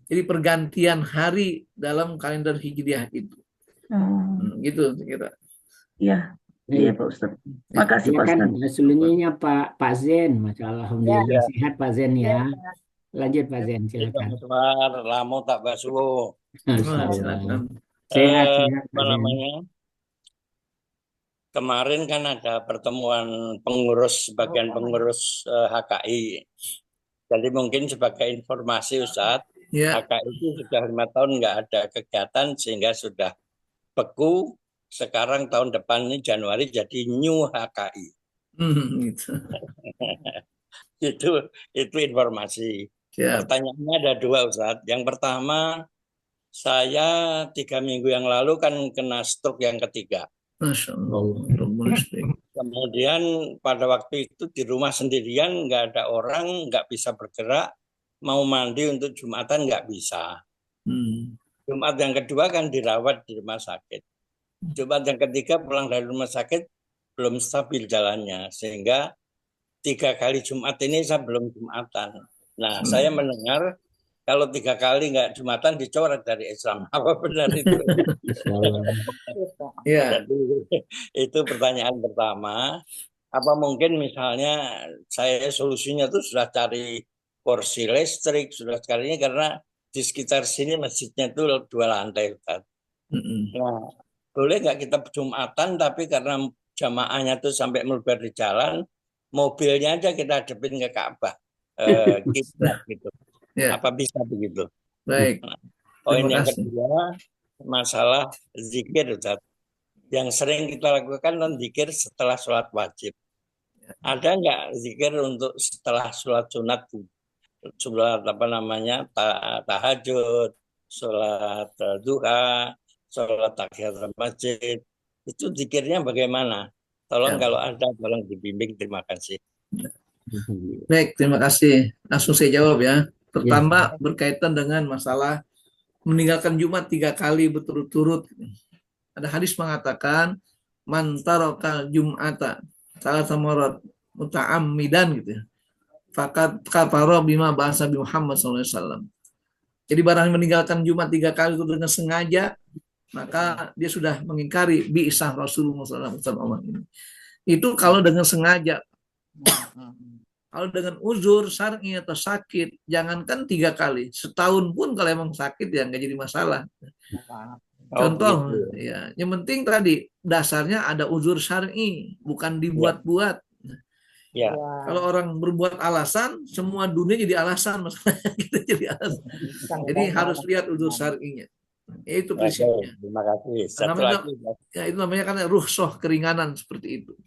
Jadi pergantian hari dalam kalender Hijriah itu. Gitu kira. Iya, iya Pak Ustadz. Makasih Pak Ustadz. Selanjutnya Pak Zen, Masya Allah, alhamdulillah sehat Pak Zen ya. Lanjut Pak Zen, silakan. Lamo tak basuh. Silakan. Sehat Apa namanya? Kemarin kan ada pertemuan sebagian pengurus HKI. Jadi mungkin sebagai informasi Ustadz, HKI itu sudah 5 tahun nggak ada kegiatan sehingga sudah beku. Sekarang tahun depan ini Januari jadi new HKI. Gitu. itu informasi. Pertanyaannya ada 2 Ustadz. Yang pertama, saya 3 minggu yang lalu kan kena stroke yang ketiga. Masya Allah. Kemudian pada waktu itu di rumah sendirian, nggak ada orang, nggak bisa bergerak, mau mandi untuk Jumatan nggak bisa. Jumat yang kedua kan dirawat di rumah sakit. Jumat yang ketiga pulang dari rumah sakit belum stabil jalannya, sehingga 3 kali Jumat ini saya belum Jumatan. Nah, saya mendengar kalau 3 kali nggak Jumatan dicoret dari Islam. Apa benar itu? Ya. Itu pertanyaan pertama. Apa mungkin misalnya saya solusinya tuh sudah cari kursi listrik, sudah sekalinya karena di sekitar sini masjidnya itu 2 lantai. Nah, boleh nggak kita Jumatan tapi karena jamaahnya tuh sampai melebar di jalan, mobilnya aja kita hadapin ke Ka'bah. Gitu. Apa bisa begitu? Baik. Poin yang kedua, masalah zikir Ustaz. Yang sering kita lakukan non zikir setelah sholat wajib. Ada nggak zikir untuk setelah sholat sunat? Sholat tahajud, sholat duha, sholat tahiyatul masjid. Itu zikirnya bagaimana? Tolong kalau ada, tolong dibimbing. Terima kasih. Baik, terima kasih. Langsung saya jawab ya. Pertama, berkaitan dengan masalah meninggalkan Jumat 3 kali berturut-turut. Ada hadis mengatakan, man tarakal Jum'ata salah samarat muta'ammidan gitu ya. Fakat kafara bima bahasa bi Muhammad SAW. Jadi barang meninggalkan Jumat 3 kali itu dengan sengaja, maka dia sudah mengingkari bi'sah Rasulullah SAW ini. Itu kalau dengan sengaja. Kalau dengan uzur, syar'i atau sakit, jangankan 3 kali, setahun pun kalau emang sakit ya nggak jadi masalah. Contoh, ya, yang penting tadi dasarnya ada uzur syar'i, bukan dibuat-buat. Ya. Kalau orang berbuat alasan, semua dunia jadi alasan, masalahnya kita jadi alasan. Jadi harus lihat udzur syar'inya. Itu Oke, prinsipnya. terima kasih. Satu Namanya, lagi. ya itu namanya kan rukhsah, keringanan seperti itu.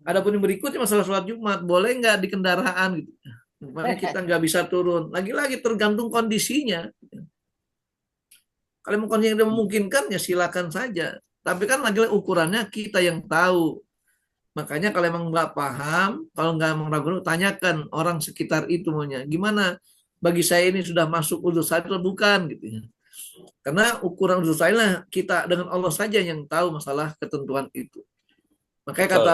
Adapun yang berikutnya masalah sholat Jumat, boleh nggak di kendaraan gitu? Makanya kita nggak bisa turun. Lagi-lagi tergantung kondisinya. Kalau kondisi yang memungkinkan ya silakan saja. Tapi kan lagi ukurannya kita yang tahu. Makanya kalau emang nggak paham, kalau nggak emang ragu, tanyakan orang sekitar itu maunya. Gimana? Bagi saya ini sudah masuk udzur saya atau bukan gitu ya. Karena ukuran udzur saya lah kita dengan Allah saja yang tahu masalah ketentuan itu. Makanya Betul.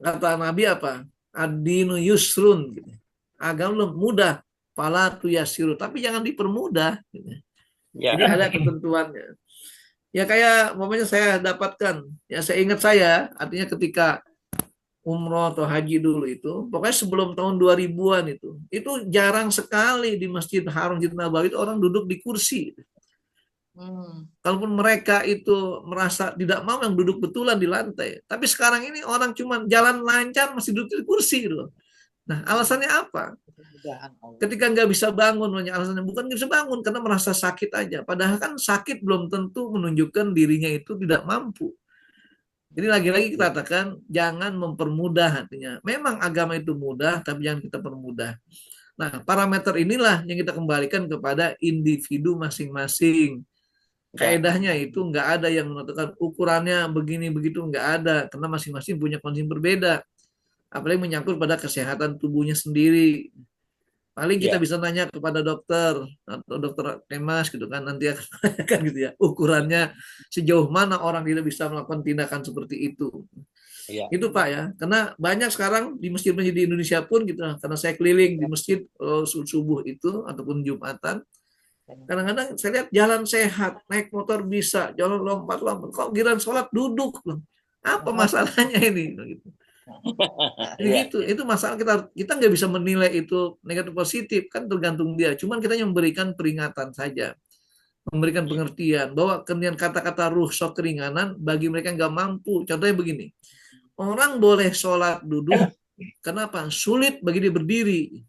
kata Nabi apa? Ad-dinu yusrun gitu. Agama mudah, fala tuyasiru, tapi jangan dipermudah gitu. Ya. Jadi ada ketentuannya. Ya kayak momennya saya dapatkan, ya saya ingat saya, artinya ketika umroh atau haji dulu itu, pokoknya sebelum tahun 2000-an itu jarang sekali di Masjid Haram Masjid Nabawi itu orang duduk di kursi. Kalaupun mereka itu merasa tidak mau yang duduk betulan di lantai, tapi sekarang ini orang cuma jalan lancar masih duduk di kursi gitu. Nah, alasannya apa? Ketika nggak bisa bangun, banyak alasannya bukan nggak bisa bangun karena merasa sakit aja. Padahal kan sakit belum tentu menunjukkan dirinya itu tidak mampu. Jadi lagi-lagi kita katakan jangan mempermudah artinya. Memang agama itu mudah, tapi jangan kita permudah. Nah, parameter inilah yang kita kembalikan kepada individu masing-masing. Kaedahnya itu nggak ada yang menentukan ukurannya begini begitu, nggak ada karena masing-masing punya kondisi berbeda. Apalagi menyangkut pada kesehatan tubuhnya sendiri. Paling kita bisa nanya kepada dokter atau dokter kemas gitu kan, nanti akan gitu ya ukurannya sejauh mana orang tidak bisa melakukan tindakan seperti itu. Ya. Itu Pak ya, karena banyak sekarang di masjid-masjid di Indonesia pun gitu, karena saya keliling di masjid subuh itu ataupun Jumatan, kadang-kadang saya lihat jalan sehat, naik motor bisa, jalan lompat-lompat, kok giliran sholat duduk, apa masalahnya ini? Gitu. Jadi gitu, itu masalah kita nggak bisa menilai itu negatif positif, kan tergantung dia. Cuman kita yang memberikan peringatan saja, memberikan pengertian bahwa kemudian kata-kata rukhsah keringanan bagi mereka yang nggak mampu. Contohnya begini, orang boleh sholat duduk, kenapa? Sulit bagi dia berdiri.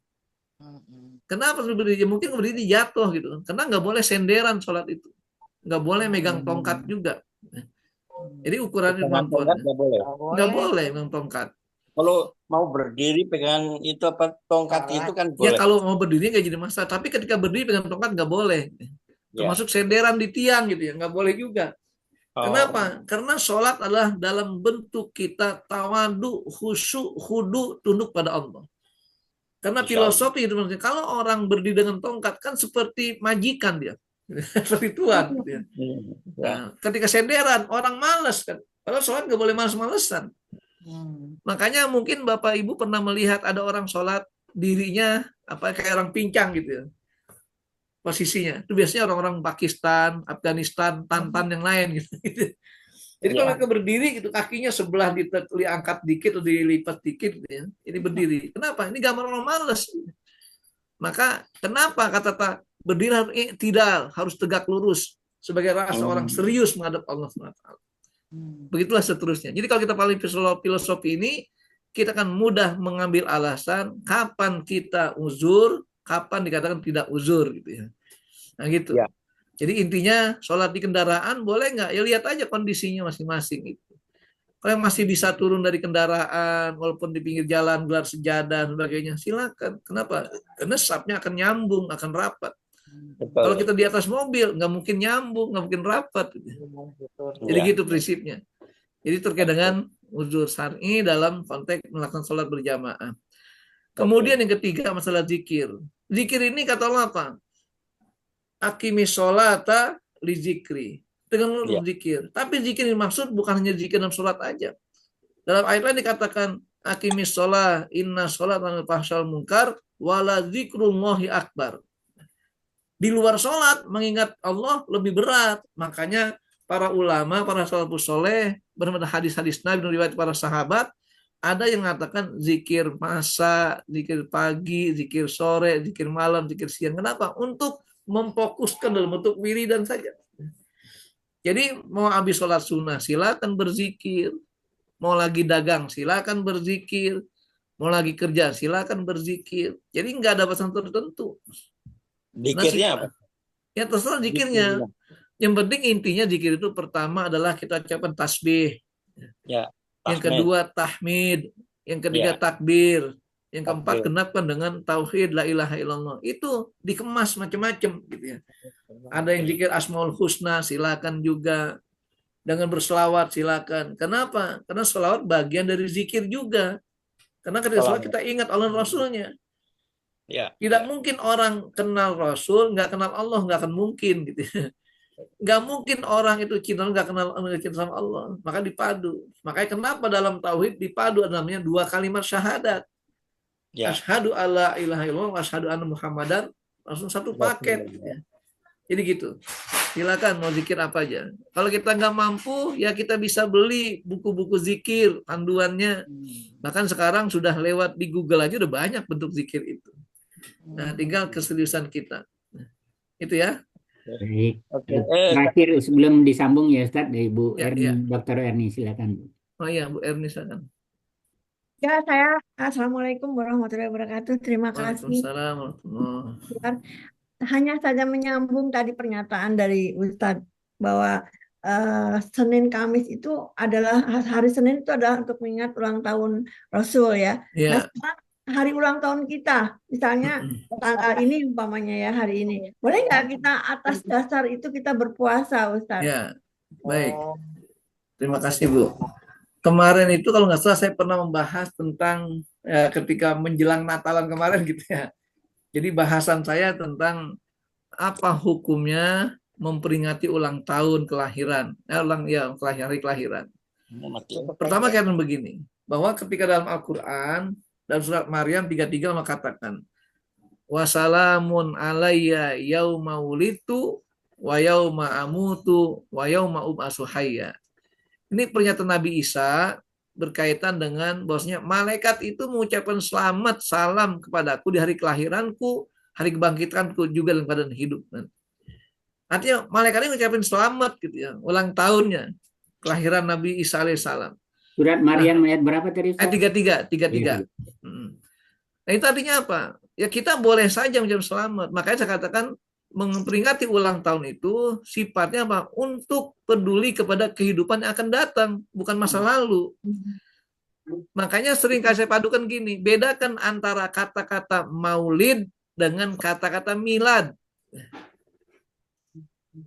Kenapa sulit berdiri? Mungkin berdiri jatuh gitu, karena nggak boleh senderan sholat itu, nggak boleh megang tongkat juga. Jadi ukurannya kemampuannya nggak boleh megang tongkat. Kalau mau berdiri pegang itu apa tongkat itu kan Ya boleh. kalau mau berdiri nggak jadi masalah, tapi ketika berdiri pegang tongkat nggak boleh. Termasuk senderan di tiang gitu ya, nggak boleh juga. Kenapa? Karena sholat adalah dalam bentuk kita tawadu, khusyuk, khudu, tunduk pada Allah. Karena filosofi itu maksudnya, kalau orang berdiri dengan tongkat kan seperti majikan dia, seperti tuan. Gitu ya. Nah, ketika senderan orang malas kan, kalau sholat nggak boleh malas-malesan. Makanya mungkin Bapak Ibu pernah melihat ada orang sholat dirinya apa kayak orang pincang gitu ya. Posisinya. Itu biasanya orang-orang Pakistan, Afghanistan, Tantan yang lain gitu. Jadi kalau mereka berdiri gitu kakinya sebelah diangkat dikit atau dilipat dikit gitu ya. Ini berdiri. Kenapa? Ini gambar orang malas. Maka kenapa kata berdiri tidak harus tegak lurus sebagai rasa orang serius menghadap Allah SWT. Begitulah seterusnya. Jadi kalau kita paling filosofi ini, kita akan mudah mengambil alasan kapan kita uzur, kapan dikatakan tidak uzur gitu ya. Nah gitu. Ya. Jadi intinya sholat di kendaraan boleh nggak? Ya lihat aja kondisinya masing-masing itu. Kalau masih bisa turun dari kendaraan, walaupun di pinggir jalan gelar sejadah dan sebagainya, silakan. Kenapa? Karena safnya akan nyambung, akan rapat. Betul. Kalau kita di atas mobil, nggak mungkin nyambung, nggak mungkin rapat. Jadi gitu prinsipnya. Jadi terkait dengan uzur syar'i dalam konteks melakukan sholat berjamaah. Kemudian yang ketiga masalah zikir. Zikir ini kata Allah apa? Aqimi sholata li zikri. Dengan zikir. Tapi zikir yang maksud bukan hanya zikir dalam sholat aja. Dalam ayat lain dikatakan aqimi sholat inna sholat anil fahsyal munkar wala zikrullahi akbar. Di luar sholat mengingat Allah lebih berat. Makanya para ulama, para salafus soleh, bernama hadis-hadis Nabi dan riwayat para sahabat, ada yang mengatakan zikir masa, zikir pagi, zikir sore, zikir malam, zikir siang. Kenapa? Untuk memfokuskan dalam bentuk wiridan saja. Jadi mau habis sholat sunnah silakan berzikir, mau lagi dagang silakan berzikir, Mau lagi kerja, silakan berzikir. Jadi nggak ada batasan tertentu. Zikirnya apa? Ya terserah zikirnya. Yang penting intinya zikir itu pertama adalah kita ucapkan tasbih. Ya, Yang tahmid. kedua tahmid. Yang ketiga Ya. takbir. Yang keempat Takbir. genapkan dengan tauhid la ilaha illallah. Itu dikemas macam-macam gitu ya. Ada yang zikir asmaul husna, silakan juga. Dengan berselawat silakan. Kenapa? Karena selawat bagian dari zikir juga. Karena ketika selawat kita ingat Allah dan Rasulnya. Ya. Tidak mungkin orang kenal Rasul, nggak kenal Allah, nggak akan mungkin gitu. Nggak mungkin orang itu cinta nggak kenal cinta sama Allah. Maka dipadu. Makanya kenapa dalam tauhid dipadu namanya 2 kalimat syahadat. Ya. Asyhadu alla ilaha illallah wa asyhadu anna Muhammadan, langsung satu paket. Ya. Jadi gitu. Silakan mau zikir apa aja. Kalau kita nggak mampu, ya kita bisa beli buku-buku zikir, panduannya. Bahkan sekarang sudah lewat di Google aja udah banyak bentuk zikir itu. Nah, tinggal keseriusan kita. Nah, itu ya. Baik. Oke. Terakhir sebelum disambung ya Ustadz dari Bu Ya, Erni, ya. Dr. Erni silakan. Oh iya, Bu Erni silakan. Ya, saya Assalamualaikum warahmatullahi wabarakatuh. Terima kasih. Waalaikumsalam warahmatullahi wabarakatuh. Hanya saja menyambung tadi pernyataan dari Ustadz bahwa Senin Kamis itu adalah hari Senin itu adalah untuk mengingat ulang tahun Rasul ya. Ya. Nah, sekarang hari ulang tahun kita, misalnya tanggal ini umpamanya ya hari ini, boleh nggak kita atas dasar itu kita berpuasa, Ustadz? Ya, baik. Terima kasih Bu. Kemarin itu kalau nggak salah saya pernah membahas tentang ketika menjelang Natalan kemarin gitu ya. Jadi bahasan saya tentang apa hukumnya memperingati ulang tahun kelahiran, hari kelahiran. Pertama kaitan begini, bahwa ketika dalam Al-Quran dalam surat Maryam 33 Allah katakan, wassalamun alayya yauma wulidtu wa yauma amutu wa yauma ub'atsu hayya. Ini pernyataan Nabi Isa berkaitan dengan bahwasanya malaikat itu mengucapkan selamat salam kepadaku di hari kelahiranku, hari kebangkitanku juga dalam keadaan hidup. Artinya malaikat ini mengucapkan selamat gitu ya, ulang tahunnya kelahiran Nabi Isa alaihissalam. Surat Maryam ayat berapa tadi Ustaz? 33. Nah itu artinya apa? Ya kita boleh saja mengucapkan selamat. Makanya saya katakan memperingati ulang tahun itu sifatnya apa? Untuk peduli kepada kehidupan yang akan datang, bukan masa lalu. Makanya sering saya padukan gini, bedakan antara kata-kata maulid dengan kata-kata milad.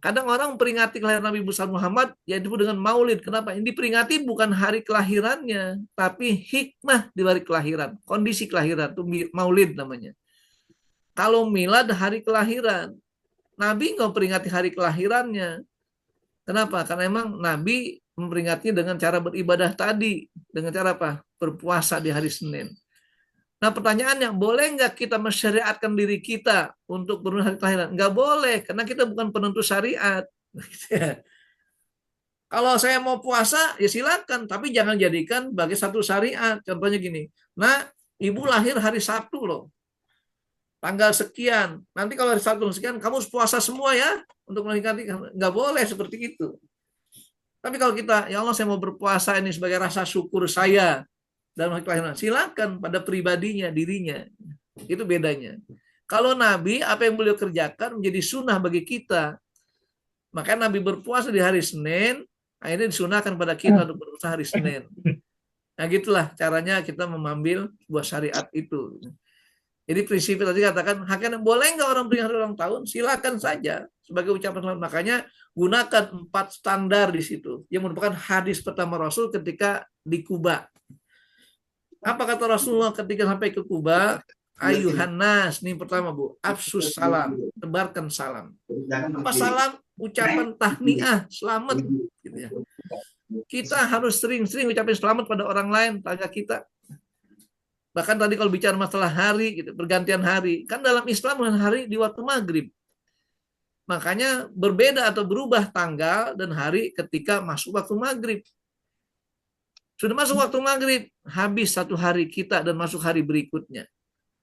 Kadang orang memperingati kelahiran Nabi Muhammad ya disebut dengan maulid. Kenapa? Ini diperingati bukan hari kelahirannya, tapi hikmah di balik kelahiran, kondisi kelahiran itu maulid namanya. Kalau milad hari kelahiran, Nabi nggak memperingati hari kelahirannya. Kenapa? Karena memang Nabi memperingatinya dengan cara beribadah tadi, dengan cara apa? Berpuasa di hari Senin. Nah pertanyaannya, boleh nggak kita mensyariatkan diri kita untuk berulang hari kelahiran? Nggak boleh, karena kita bukan penentu syariat. Kalau saya mau puasa, ya silakan, tapi jangan jadikan sebagai satu syariat. Contohnya gini, nah ibu lahir hari Sabtu loh, tanggal sekian. Nanti kalau hari Sabtu sekian, kamu harus puasa semua ya untuk menikmati. Nggak boleh seperti itu. Tapi kalau kita, ya Allah saya mau berpuasa ini sebagai rasa syukur saya dalam hari kelahiran, silakan pada pribadinya, dirinya. Itu bedanya. Kalau Nabi, apa yang beliau kerjakan menjadi sunnah bagi kita. Makanya Nabi berpuasa di hari Senin, akhirnya disunahkan pada kita untuk berpuasa hari Senin. Nah gitulah caranya kita mengambil sebuah syariat itu. Jadi prinsip tadi katakan, hakikatnya boleh nggak orang peringati ulang tahun? Silakan saja sebagai ucapan selamat. Makanya gunakan 4 standar di situ. Yang merupakan hadis pertama Rasul ketika di Kuba. Apa kata Rasulullah ketika sampai ke Kuba? Ayuhan nas, ini pertama Bu, afsus salam, tebarkan salam. Apa salam? Ucapan tahniah, selamat. Gitu ya. Kita harus sering-sering ucapin selamat pada orang lain, pada kita. Bahkan tadi kalau bicara masalah hari, gitu, pergantian hari, kan dalam Islam hari di waktu maghrib. Makanya berbeda atau berubah tanggal dan hari ketika masuk waktu maghrib. Sudah masuk waktu maghrib, habis 1 hari kita dan masuk hari berikutnya.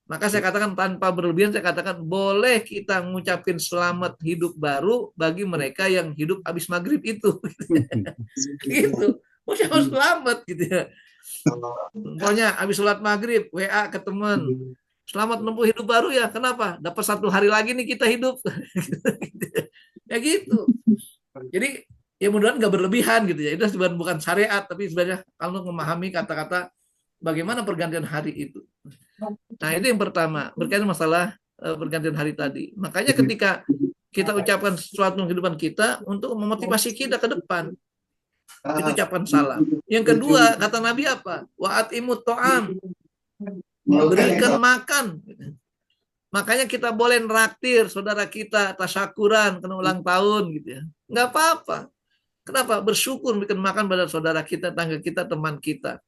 Maka saya katakan tanpa berlebihan, saya katakan boleh kita mengucapkan selamat hidup baru bagi mereka yang hidup habis maghrib itu. Gitu. Oh, harus selamat gitu ya. Pokoknya habis sholat maghrib, WA ke teman. Selamat menempuh hidup baru ya. Kenapa? Dapat 1 hari lagi nih kita hidup. Ya gitu. Jadi ya mudah-mudahan nggak berlebihan gitu ya. Itu sebenarnya bukan syariat, tapi sebenarnya kalau memahami kata-kata bagaimana pergantian hari itu. Nah itu yang pertama, berkaitan masalah pergantian hari tadi. Makanya ketika kita ucapkan sesuatu dalam kehidupan kita untuk memotivasi kita ke depan, itu ucapan salam. Yang kedua, kata Nabi apa? Wa'at imut to'am, berikan makan. Makanya kita boleh neraktir saudara kita tasyakuran kena ulang tahun gitu ya. Nggak apa-apa. Kenapa? Bersyukur bikin makan pada saudara kita, tangga kita, teman kita.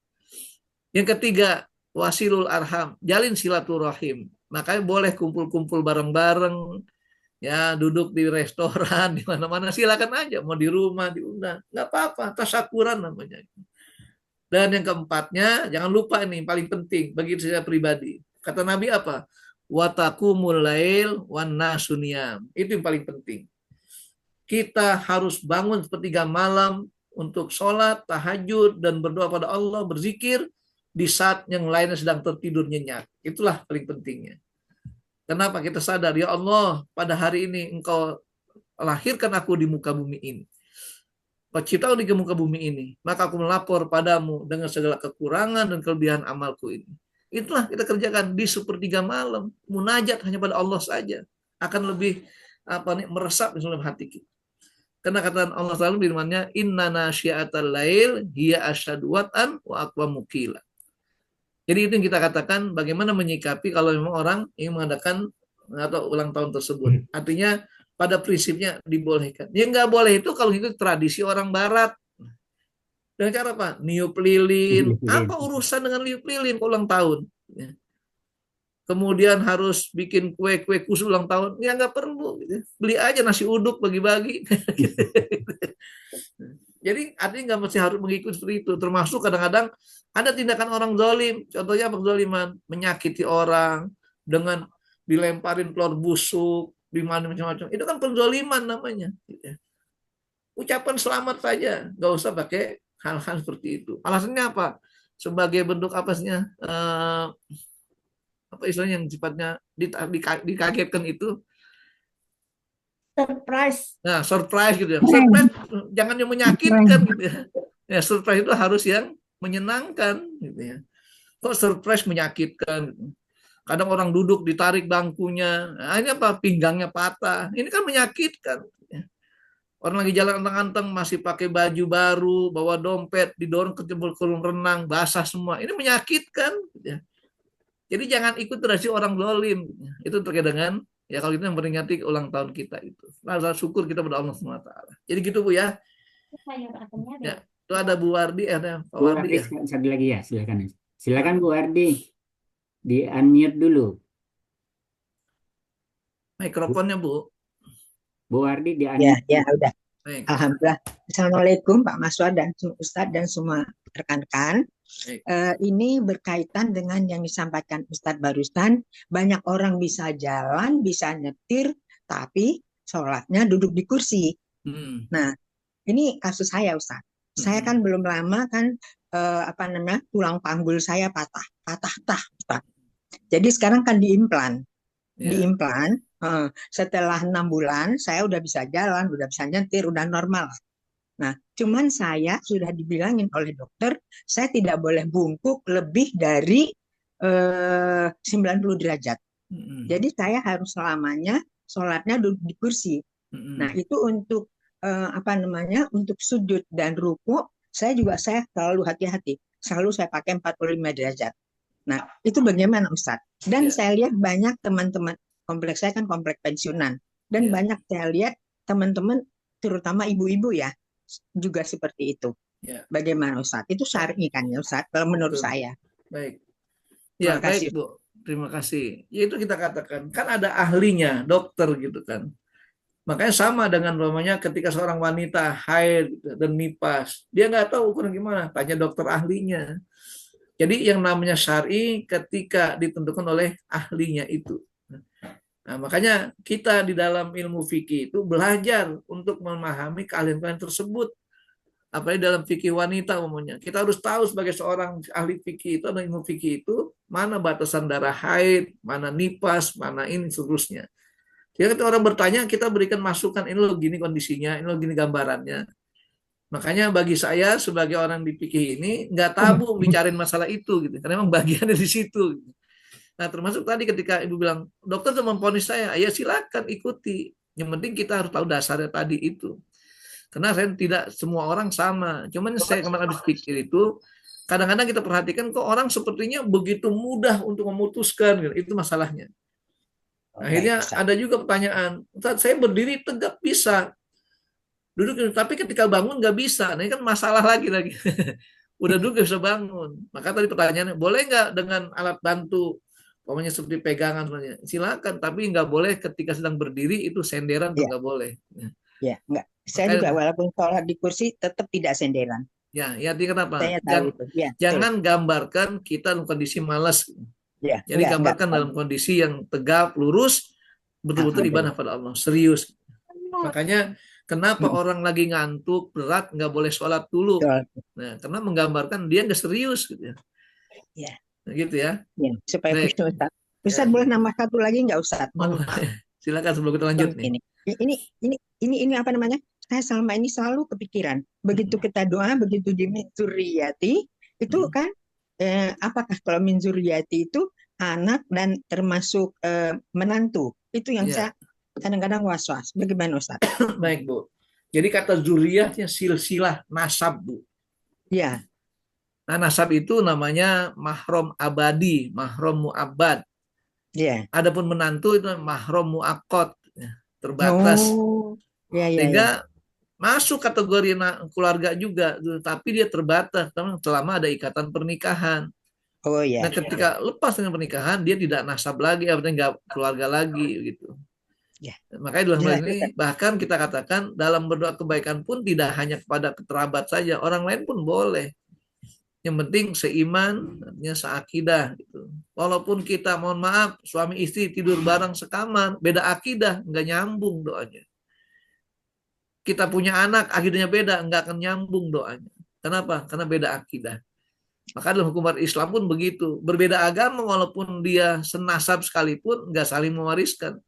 Yang ketiga, wasilul arham, jalin silaturahim. Makanya boleh kumpul-kumpul bareng-bareng, ya duduk di restoran, di mana-mana silakan aja. Mau di rumah, diundang, nggak apa-apa. Tasyakuran namanya. Dan yang keempatnya, jangan lupa ini paling penting bagi saya pribadi. Kata Nabi apa? Watakumul lail wan nasuniyam. Itu yang paling penting. Kita harus bangun sepertiga malam untuk sholat, tahajud, dan berdoa pada Allah, berzikir di saat yang lainnya sedang tertidur nyenyak. Itulah paling pentingnya. Kenapa kita sadar, ya Allah, pada hari ini Engkau lahirkan aku di muka bumi ini. Kau ciptakan di muka bumi ini, maka aku melapor padamu dengan segala kekurangan dan kelebihan amalku ini. Itulah kita kerjakan di sepertiga malam. Munajat hanya pada Allah saja akan lebih meresap di dalam hati kita. Karena kata Allah Taala firman-Nya, inna nasyiatal lail hiya asyaddu wat'an wa aqwamu qila. Jadi itu yang kita katakan bagaimana menyikapi kalau memang orang ingin mengadakan atau ulang tahun tersebut. Artinya pada prinsipnya dibolehkan. Yang nggak boleh itu kalau itu tradisi orang Barat. Dengan cara apa? Niup lilin. Apa urusan dengan niup lilin ulang tahun? Ya. Kemudian harus bikin kue-kue khusus ulang tahun. Ya nggak perlu. Gitu. Beli aja nasi uduk bagi-bagi. Jadi artinya nggak mesti harus mengikuti seperti itu. Termasuk kadang-kadang ada tindakan orang zalim. Contohnya apa kezaliman? Menyakiti orang dengan dilemparin telur busuk, di mana macam-macam. Itu kan penzaliman namanya. Ucapan selamat saja, nggak usah pakai hal-hal seperti itu. Alasannya apa? Sebagai bentuk apa istilahnya yang sifatnya dikagetkan itu. Surprise. Nah, surprise gitu ya. Surprise jangan yang menyakitkan gitu ya. Ya, surprise itu harus yang menyenangkan gitu ya. Kok surprise menyakitkan? Kadang orang duduk ditarik bangkunya, nah, ini apa? Pinggangnya patah. Ini kan menyakitkan. Orang lagi jalan anteng-anteng masih pakai baju baru, bawa dompet, didorong ke kolam renang, basah semua. Ini menyakitkan. Jadi jangan ikut tradisi orang zalim. Itu terkait dengan ya kalau kita memperingati ulang tahun kita itu. Rasa syukur kita pada Allah SWT. Jadi gitu Bu ya. Ya, itu ada Bu Wardi, ada Pak Bu Wardi Wardi ya. satu lagi ya, silakan. Silakan Bu Wardi. Di unmute dulu. Mikrofonnya Bu. Bu Wardi di Ya, unmute. ya udah. Baik. Alhamdulillah. Assalamualaikum Pak Maswar dan Ustadz dan semua rekan-rekan. Ini berkaitan dengan yang disampaikan Ustadz barusan. Banyak orang bisa jalan, bisa nyetir, tapi sholatnya duduk di kursi. Nah, ini kasus saya Ustadz. Saya kan belum lama kan tulang panggul saya patah Ustadz. Jadi sekarang kan diimplan. Diimplan. Setelah 6 bulan saya udah bisa jalan, udah bisa nyetir, udah normal. Nah, cuman saya sudah dibilangin oleh dokter, saya tidak boleh bungkuk lebih dari 90 derajat. Jadi saya harus selamanya sholatnya duduk di kursi. Nah, itu untuk untuk sujud dan ruku, saya selalu hati-hati. Selalu saya pakai 45 derajat. Nah, itu bagaimana Ustadz? Dan saya lihat banyak teman-teman, kompleks saya kan kompleks pensiunan, dan banyak saya lihat teman-teman, terutama ibu-ibu ya, juga seperti itu. Bagaimana Ustadz? Itu syar'i kan ya Ustadz, kalau menurut saya. Baik. Ya, baik Bu. Terima kasih. Ya itu kita katakan, kan ada ahlinya, dokter gitu kan. Makanya sama dengan namanya ketika seorang wanita haid dan nifas, dia nggak tahu ukuran gimana, tanya dokter ahlinya. Jadi yang namanya syar'i ketika ditentukan oleh ahlinya itu. Nah, makanya kita di dalam ilmu fikih itu belajar untuk memahami keahlian-keahlian tersebut. apalagi dalam fikih wanita umumnya. Kita harus tahu sebagai seorang ahli fikih itu, ilmu fikih itu, mana batasan darah haid, mana nifas, mana ini seterusnya. Jadi ketika orang bertanya, kita berikan masukan, ini loh gini kondisinya, ini loh gini gambarannya. Makanya bagi saya sebagai orang di fikih ini nggak tabu bicarain masalah itu gitu, karena memang bagiannya di situ. Nah, termasuk tadi ketika ibu bilang dokter tuh memvonis saya, ya silakan ikuti. Yang penting kita harus tahu dasarnya tadi itu. Karena saya tidak semua orang sama. Cuman saya kemarin habis pikir itu, kadang-kadang kita perhatikan kok orang sepertinya begitu mudah untuk memutuskan, gitu. Itu masalahnya. Akhirnya ada juga pertanyaan, Ustaz, saya berdiri tegak bisa, duduk, tapi ketika bangun nggak bisa. Nah, ini kan masalah lagi. Udah duduk nggak bisa bangun. Maka tadi pertanyaannya, boleh nggak dengan alat bantu, pokoknya seperti pegangan semuanya, silakan. Tapi nggak boleh ketika sedang berdiri itu senderan, tuh nggak boleh. Ya, enggak. Saya juga walaupun sholat di kursi tetap tidak senderan. Ya, kenapa? Saya tahu itu. Ya, jangan gambarkan kita dalam kondisi malas. Ya, jadi gambarkan dalam kondisi yang tegap, lurus, betul-betul ibadah pada Allah, serius. Makanya kenapa orang lagi ngantuk, berat, nggak boleh sholat dulu. Nah, karena menggambarkan dia nggak serius gitu ya. Ya. Nah, gitu ya. Ya, supaya Ustaz. Ustaz boleh nambah satu lagi nggak Ustaz? Silakan sebelum kita lanjut nih. Ini apa namanya? Saya selama ini selalu kepikiran. Begitu kita doa, begitu di min zurriyati, itu kan apakah kalau min zurriyati itu anak dan termasuk menantu? Itu yang saya kadang-kadang was-was. Bagaimana Ustaz? Baik, Bu. Jadi kata zuriyahnya silsilah nasab, Bu. Ya. Nah, nasab itu namanya mahram abadi, mahram mu'abbad. Ya. Adapun menantu itu mahram mu'aqqad, terbatas. Sehingga masuk kategori keluarga juga, tapi dia terbatas selama ada ikatan pernikahan. Nah, ketika lepas dengan pernikahan, dia tidak nasab lagi, artinya nggak keluarga lagi gitu. Makanya dalam hal ini bahkan kita katakan dalam berdoa kebaikan pun tidak hanya kepada kerabat saja, orang lain pun boleh. Yang penting seiman, artinya seakidah gitu. Walaupun kita, mohon maaf, suami istri tidur bareng sekamar, beda akidah, nggak nyambung doanya. Kita punya anak, akidahnya beda, nggak akan nyambung doanya. Kenapa? Karena beda akidah. Maka dalam hukum Islam pun begitu. Berbeda agama, walaupun dia senasab sekalipun, nggak saling mewariskan.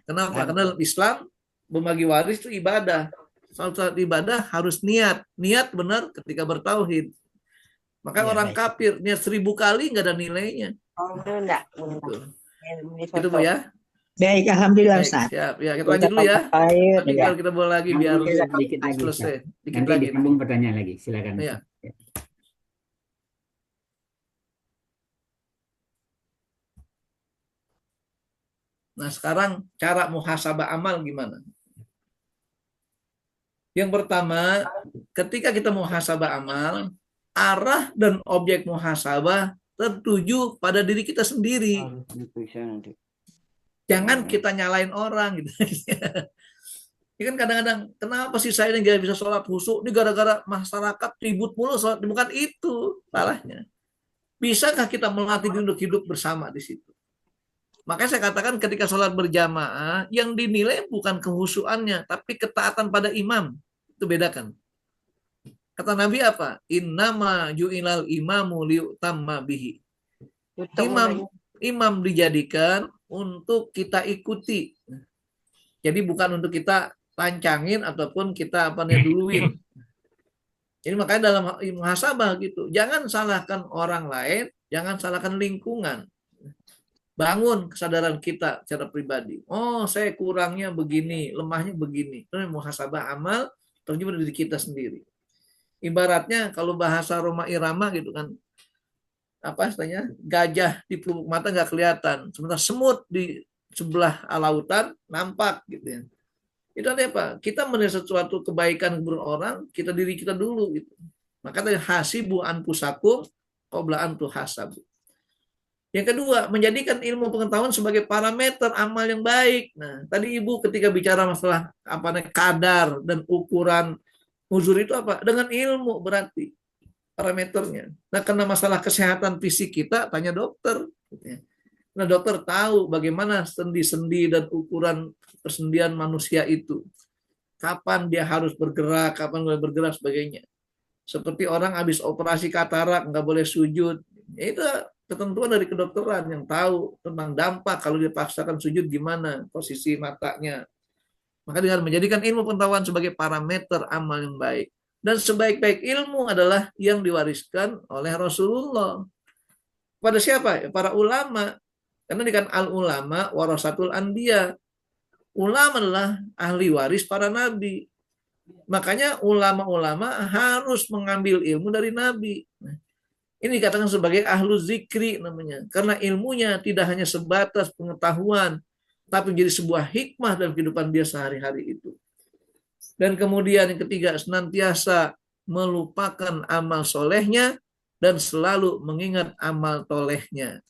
Kenapa? Karena dalam Islam, membagi waris itu ibadah. Salah ibadah harus niat. Niat benar ketika bertauhid. Maka orang kafir niat 1000 kali nggak ada nilainya. Itu Bu ya. Baik, alhamdulillah Ustaz. Siap. Ya, kita lanjut dulu ya. Nanti kalau kita boleh lagi biar selesai. Dikit lagi. Disambung pertanyaan lagi. Silakan. Ya. Nah, sekarang cara muhasabah amal gimana? Yang pertama, ketika kita muhasabah amal, arah dan objek muhasabah tertuju pada diri kita sendiri. Jangan kita nyalain orang gitu. Ini kan kadang-kadang, kenapa sih saya ini nggak bisa sholat khusyuk? Ini gara-gara masyarakat ribut mulu sholat. Bukan itu salahnya. Bisakah kita melatih untuk hidup bersama di situ? Makanya saya katakan ketika sholat berjamaah, yang dinilai bukan kehusuannya, tapi ketaatan pada imam. Itu bedakan. Kata Nabi apa? Innama ju'ilal imamu liutamma bihi. Imam dijadikan untuk kita ikuti. Jadi bukan untuk kita pancangin ataupun kita duluin. Jadi makanya dalam muhasabah gitu, jangan salahkan orang lain, jangan salahkan lingkungan. Bangun kesadaran kita secara pribadi. Oh, saya kurangnya begini, lemahnya begini. Itu muhasabah amal terjun dari kita sendiri. Ibaratnya kalau bahasa Roma Irama gitu kan, apa istilahnya, gajah di pelupuk mata nggak kelihatan, sementara semut di sebelah lautan nampak gitu ya. Itu artinya apa? Kita melihat sesuatu kebaikan kepada orang, kita diri kita dulu gitu. Maka tadi hasibu anfusakum qabla an tuhasabu. Yang kedua, menjadikan ilmu pengetahuan sebagai parameter amal yang baik. Nah, tadi Ibu ketika bicara masalah kadar dan ukuran uzur itu apa? Dengan ilmu berarti parameternya. Nah, karena masalah kesehatan fisik kita, tanya dokter. Nah, dokter tahu bagaimana sendi-sendi dan ukuran persendian manusia itu. kapan dia harus bergerak, kapan boleh bergerak, sebagainya. Seperti orang habis operasi katarak nggak boleh sujud. Itu ketentuan dari kedokteran yang tahu tentang dampak kalau dia paksakan sujud gimana posisi matanya. Maka dengan menjadikan ilmu pengetahuan sebagai parameter amal yang baik. Dan sebaik-baik ilmu adalah yang diwariskan oleh Rasulullah. Pada siapa? Para ulama. Karena dikatakan al-ulama warasatul anbiya. Ulama adalah ahli waris para nabi. Makanya ulama-ulama harus mengambil ilmu dari nabi. Ini dikatakan sebagai ahlu zikri namanya. Karena ilmunya tidak hanya sebatas pengetahuan, tapi menjadi sebuah hikmah dalam kehidupan dia sehari-hari itu. Dan kemudian yang ketiga, senantiasa melupakan amal solehnya dan selalu mengingat amal tolehnya.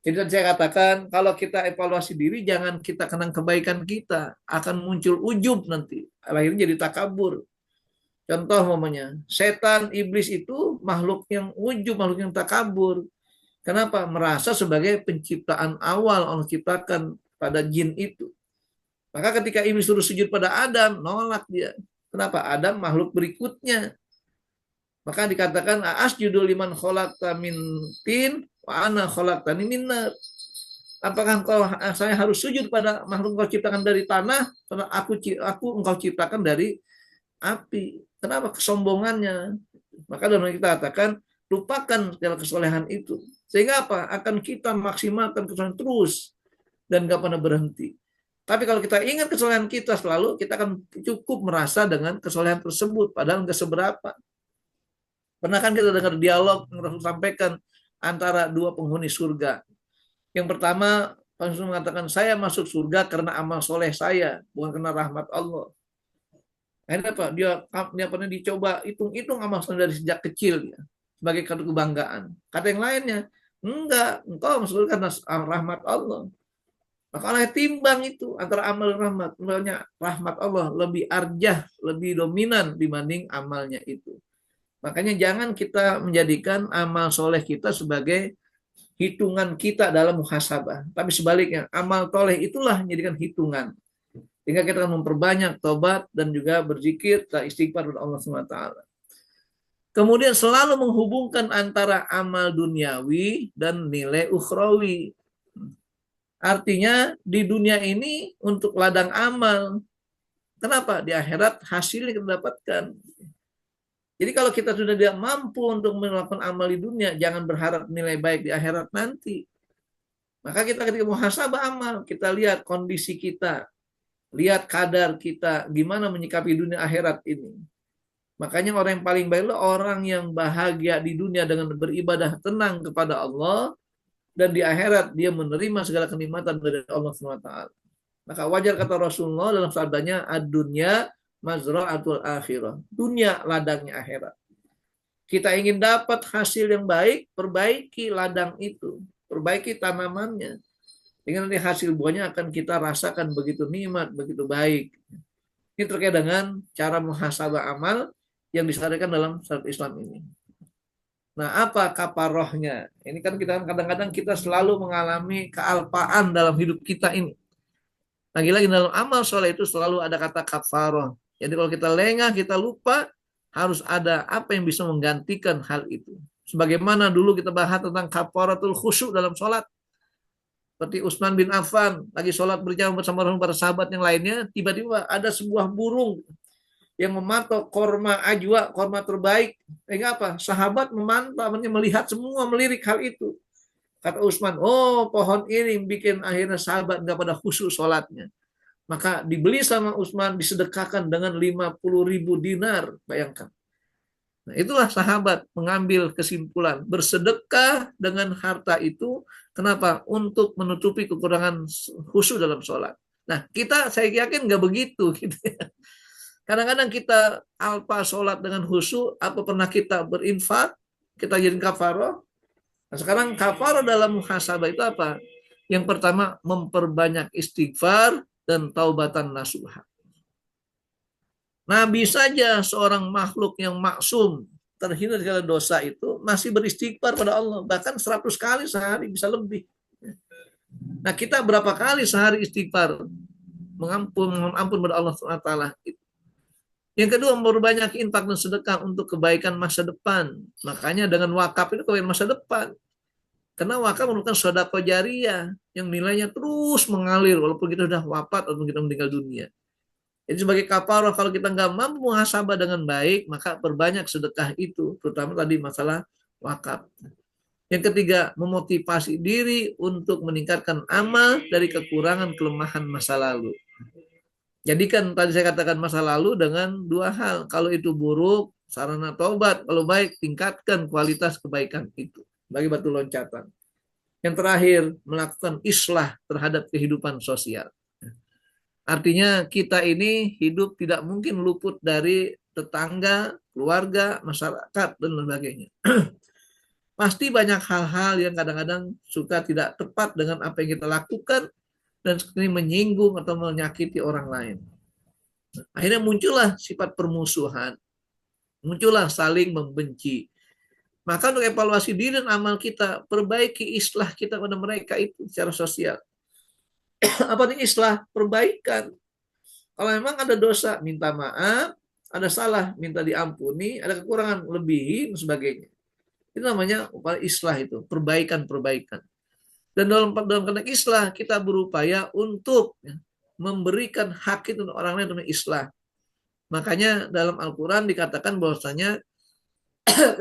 Jadi saya katakan, kalau kita evaluasi diri, jangan kita kenang kebaikan kita. Akan muncul ujub nanti. Akhirnya jadi takabur. Contoh umpamanya, setan, iblis itu makhluk yang ujub, makhluk yang takabur. Kenapa? Merasa sebagai penciptaan awal Allah ciptakan pada jin itu. Maka ketika iblis suruh sujud pada Adam, nolak dia. Kenapa? Adam makhluk berikutnya. Maka dikatakan, asjudu liman khalaqta min tin wa ana khalaqtani min nar. Apakah saya harus sujud pada makhluk engkau ciptakan dari tanah, karena aku engkau ciptakan dari api. Kenapa? Kesombongannya. Maka dalam kita katakan, lupakan segala kesolehan itu. Sehingga apa? Akan kita maksimalkan kesolehan terus dan gak pernah berhenti. Tapi kalau kita ingat kesolehan kita selalu, kita akan cukup merasa dengan kesolehan tersebut, padahal nggak seberapa. Pernah kan kita dengar dialog yang Rasul sampaikan antara dua penghuni surga. Yang pertama, Rasul mengatakan, saya masuk surga karena amal soleh saya, bukan karena rahmat Allah. Akhirnya apa? Dia pernah dicoba hitung-hitung amal soleh dari sejak kecil ya, sebagai kado kebanggaan. Kata yang lainnya, enggak, engkau masuk surga karena rahmat Allah. Maka oleh timbang itu antara amal dan rahmat. Sebenarnya rahmat Allah lebih arjah, lebih dominan dibanding amalnya itu. Makanya jangan kita menjadikan amal soleh kita sebagai hitungan kita dalam muhasabah. Tapi sebaliknya, amal toleh itulah menjadikan hitungan. Sehingga kita akan memperbanyak tobat dan juga berzikir, istighfar kepada Allah SWT. Kemudian selalu menghubungkan antara amal duniawi dan nilai ukhrawi. Artinya di dunia ini untuk ladang amal. Kenapa? Di akhirat hasilnya kita dapatkan. Jadi kalau kita sudah tidak mampu untuk melakukan amal di dunia, jangan berharap nilai baik di akhirat nanti. Maka kita ketika muhasabah amal, kita lihat kondisi kita, lihat kadar kita, gimana menyikapi dunia akhirat ini. Makanya orang yang paling baik adalah orang yang bahagia di dunia dengan beribadah tenang kepada Allah, dan di akhirat dia menerima segala kenikmatan dari Allah SWT. Maka wajar kata Rasulullah dalam sabdanya, ad-dunya mazra'atul akhirah. Dunia ladangnya akhirat. Kita ingin dapat hasil yang baik, perbaiki ladang itu. Perbaiki tanamannya. Dengan nanti hasil buahnya akan kita rasakan begitu nikmat, begitu baik. Ini terkait dengan cara muhasabah amal yang disarankan dalam syariat Islam ini. Nah, apa kafarohnya? Ini kan kita kadang-kadang kita selalu mengalami kealpaan dalam hidup kita ini. Lagi-lagi dalam amal soleh itu selalu ada kata kafaroh. Jadi kalau kita lengah, kita lupa, harus ada apa yang bisa menggantikan hal itu. Sebagaimana dulu kita bahas tentang kafaratul khusyuk dalam sholat. Seperti Utsman bin Affan, lagi sholat berjamaah bersama para sahabat yang lainnya, tiba-tiba ada sebuah burung yang mematok korma ajwa, korma terbaik. Sehingga apa? Sahabat memantau, melihat semua, melirik hal itu. Kata Utsman, oh pohon ini bikin akhirnya sahabat nggak pada khusyuk sholatnya. Maka dibeli sama Utsman, disedekahkan dengan 50.000 dinar. Bayangkan. Nah, itulah sahabat mengambil kesimpulan. Bersedekah dengan harta itu, kenapa? Untuk menutupi kekurangan khusyuk dalam sholat. Nah, kita saya yakin nggak begitu. Gitu ya. Kadang-kadang kita alpa sholat dengan khusyuk, apa pernah kita berinfak, kita jadi kafaroh. Nah, sekarang kafaroh dalam muhasabah itu apa? Yang pertama, memperbanyak istighfar dan taubatan nasuha. Nabi saja seorang makhluk yang maksum, terhindar dari dosa itu, masih beristighfar pada Allah. Bahkan 100 kali sehari, bisa lebih. Nah, kita berapa kali sehari istighfar? Mohon ampun pada Allah SWT. Yang kedua, memperbanyak infak dan sedekah untuk kebaikan masa depan. Makanya dengan wakaf itu kebaikan masa depan. Karena wakaf merupakan sedekah jariyah yang nilainya terus mengalir walaupun kita sudah wafat atau kita meninggal dunia. Jadi sebagai kafarah, kalau kita nggak mampu muhasabah dengan baik, maka perbanyak sedekah itu, terutama tadi masalah wakaf. Yang ketiga, memotivasi diri untuk meningkatkan amal dari kekurangan kelemahan masa lalu. Jadikan tadi saya katakan masa lalu dengan dua hal. Kalau itu buruk, sarana taubat. Kalau baik, tingkatkan kualitas kebaikan itu. Bagi batu loncatan. Yang terakhir, melakukan islah terhadap kehidupan sosial. Artinya kita ini hidup tidak mungkin luput dari tetangga, keluarga, masyarakat, dan sebagainya. Pasti banyak hal-hal yang kadang-kadang suka tidak tepat dengan apa yang kita lakukan dan ini menyinggung atau menyakiti orang lain. Akhirnya muncullah sifat permusuhan, muncullah saling membenci. Maka untuk evaluasi diri dan amal kita, perbaiki islah kita pada mereka itu secara sosial. Apa itu islah? Perbaikan. Kalau memang ada dosa, minta maaf, ada salah, minta diampuni, ada kekurangan, lebihi, dan sebagainya. Itu namanya upaya islah itu, perbaikan-perbaikan. Dan dalam konteks islah, kita berupaya untuk memberikan hak itu untuk orang lain dengan islah. Makanya dalam Al-Quran dikatakan bahwasanya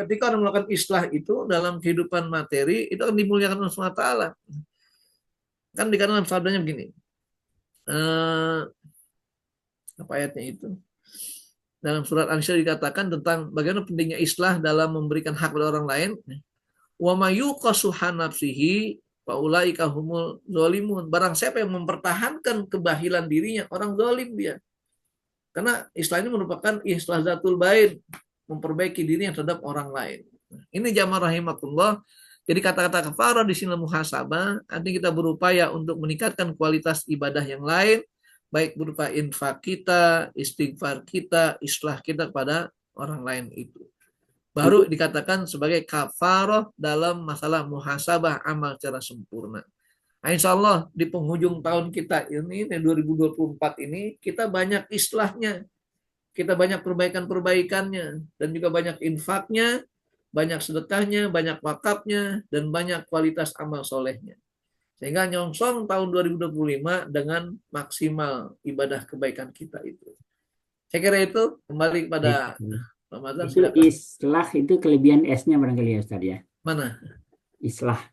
ketika orang melakukan islah itu dalam kehidupan materi, itu akan dimuliakan Allah SWT. Kan dikatakan sabdanya begini. Apa ayatnya itu? Dalam surat Al-Isra dikatakan tentang bagaimana pentingnya islah dalam memberikan hak kepada orang lain. Wa may yuqasuha nafsihi fa ulaika humul zalimun. Barang siapa yang mempertahankan kebahilan dirinya, orang zalim dia. Karena islah ini merupakan islah zatul bain, memperbaiki diri yang terhadap orang lain. Ini jamaah rahimakumullah. Jadi kata-kata kafarah di sini muhasabah, artinya kita berupaya untuk meningkatkan kualitas ibadah yang lain, baik berupa infak kita, istighfar kita, islah kita kepada orang lain itu. Baru dikatakan sebagai kafarah dalam masalah muhasabah amal secara sempurna. Nah, insya Allah di penghujung tahun kita ini, 2024 ini, kita banyak islahnya, kita banyak perbaikan-perbaikannya, dan juga banyak infaknya, banyak sedekahnya, banyak wakafnya, dan banyak kualitas amal solehnya. Sehingga nyongsong tahun 2025 dengan maksimal ibadah kebaikan kita itu. Saya kira itu kembali kepada Ramadan. Itu islah itu kelebihan S-nya barangkali ya Ustaz ya. Mana? Islah.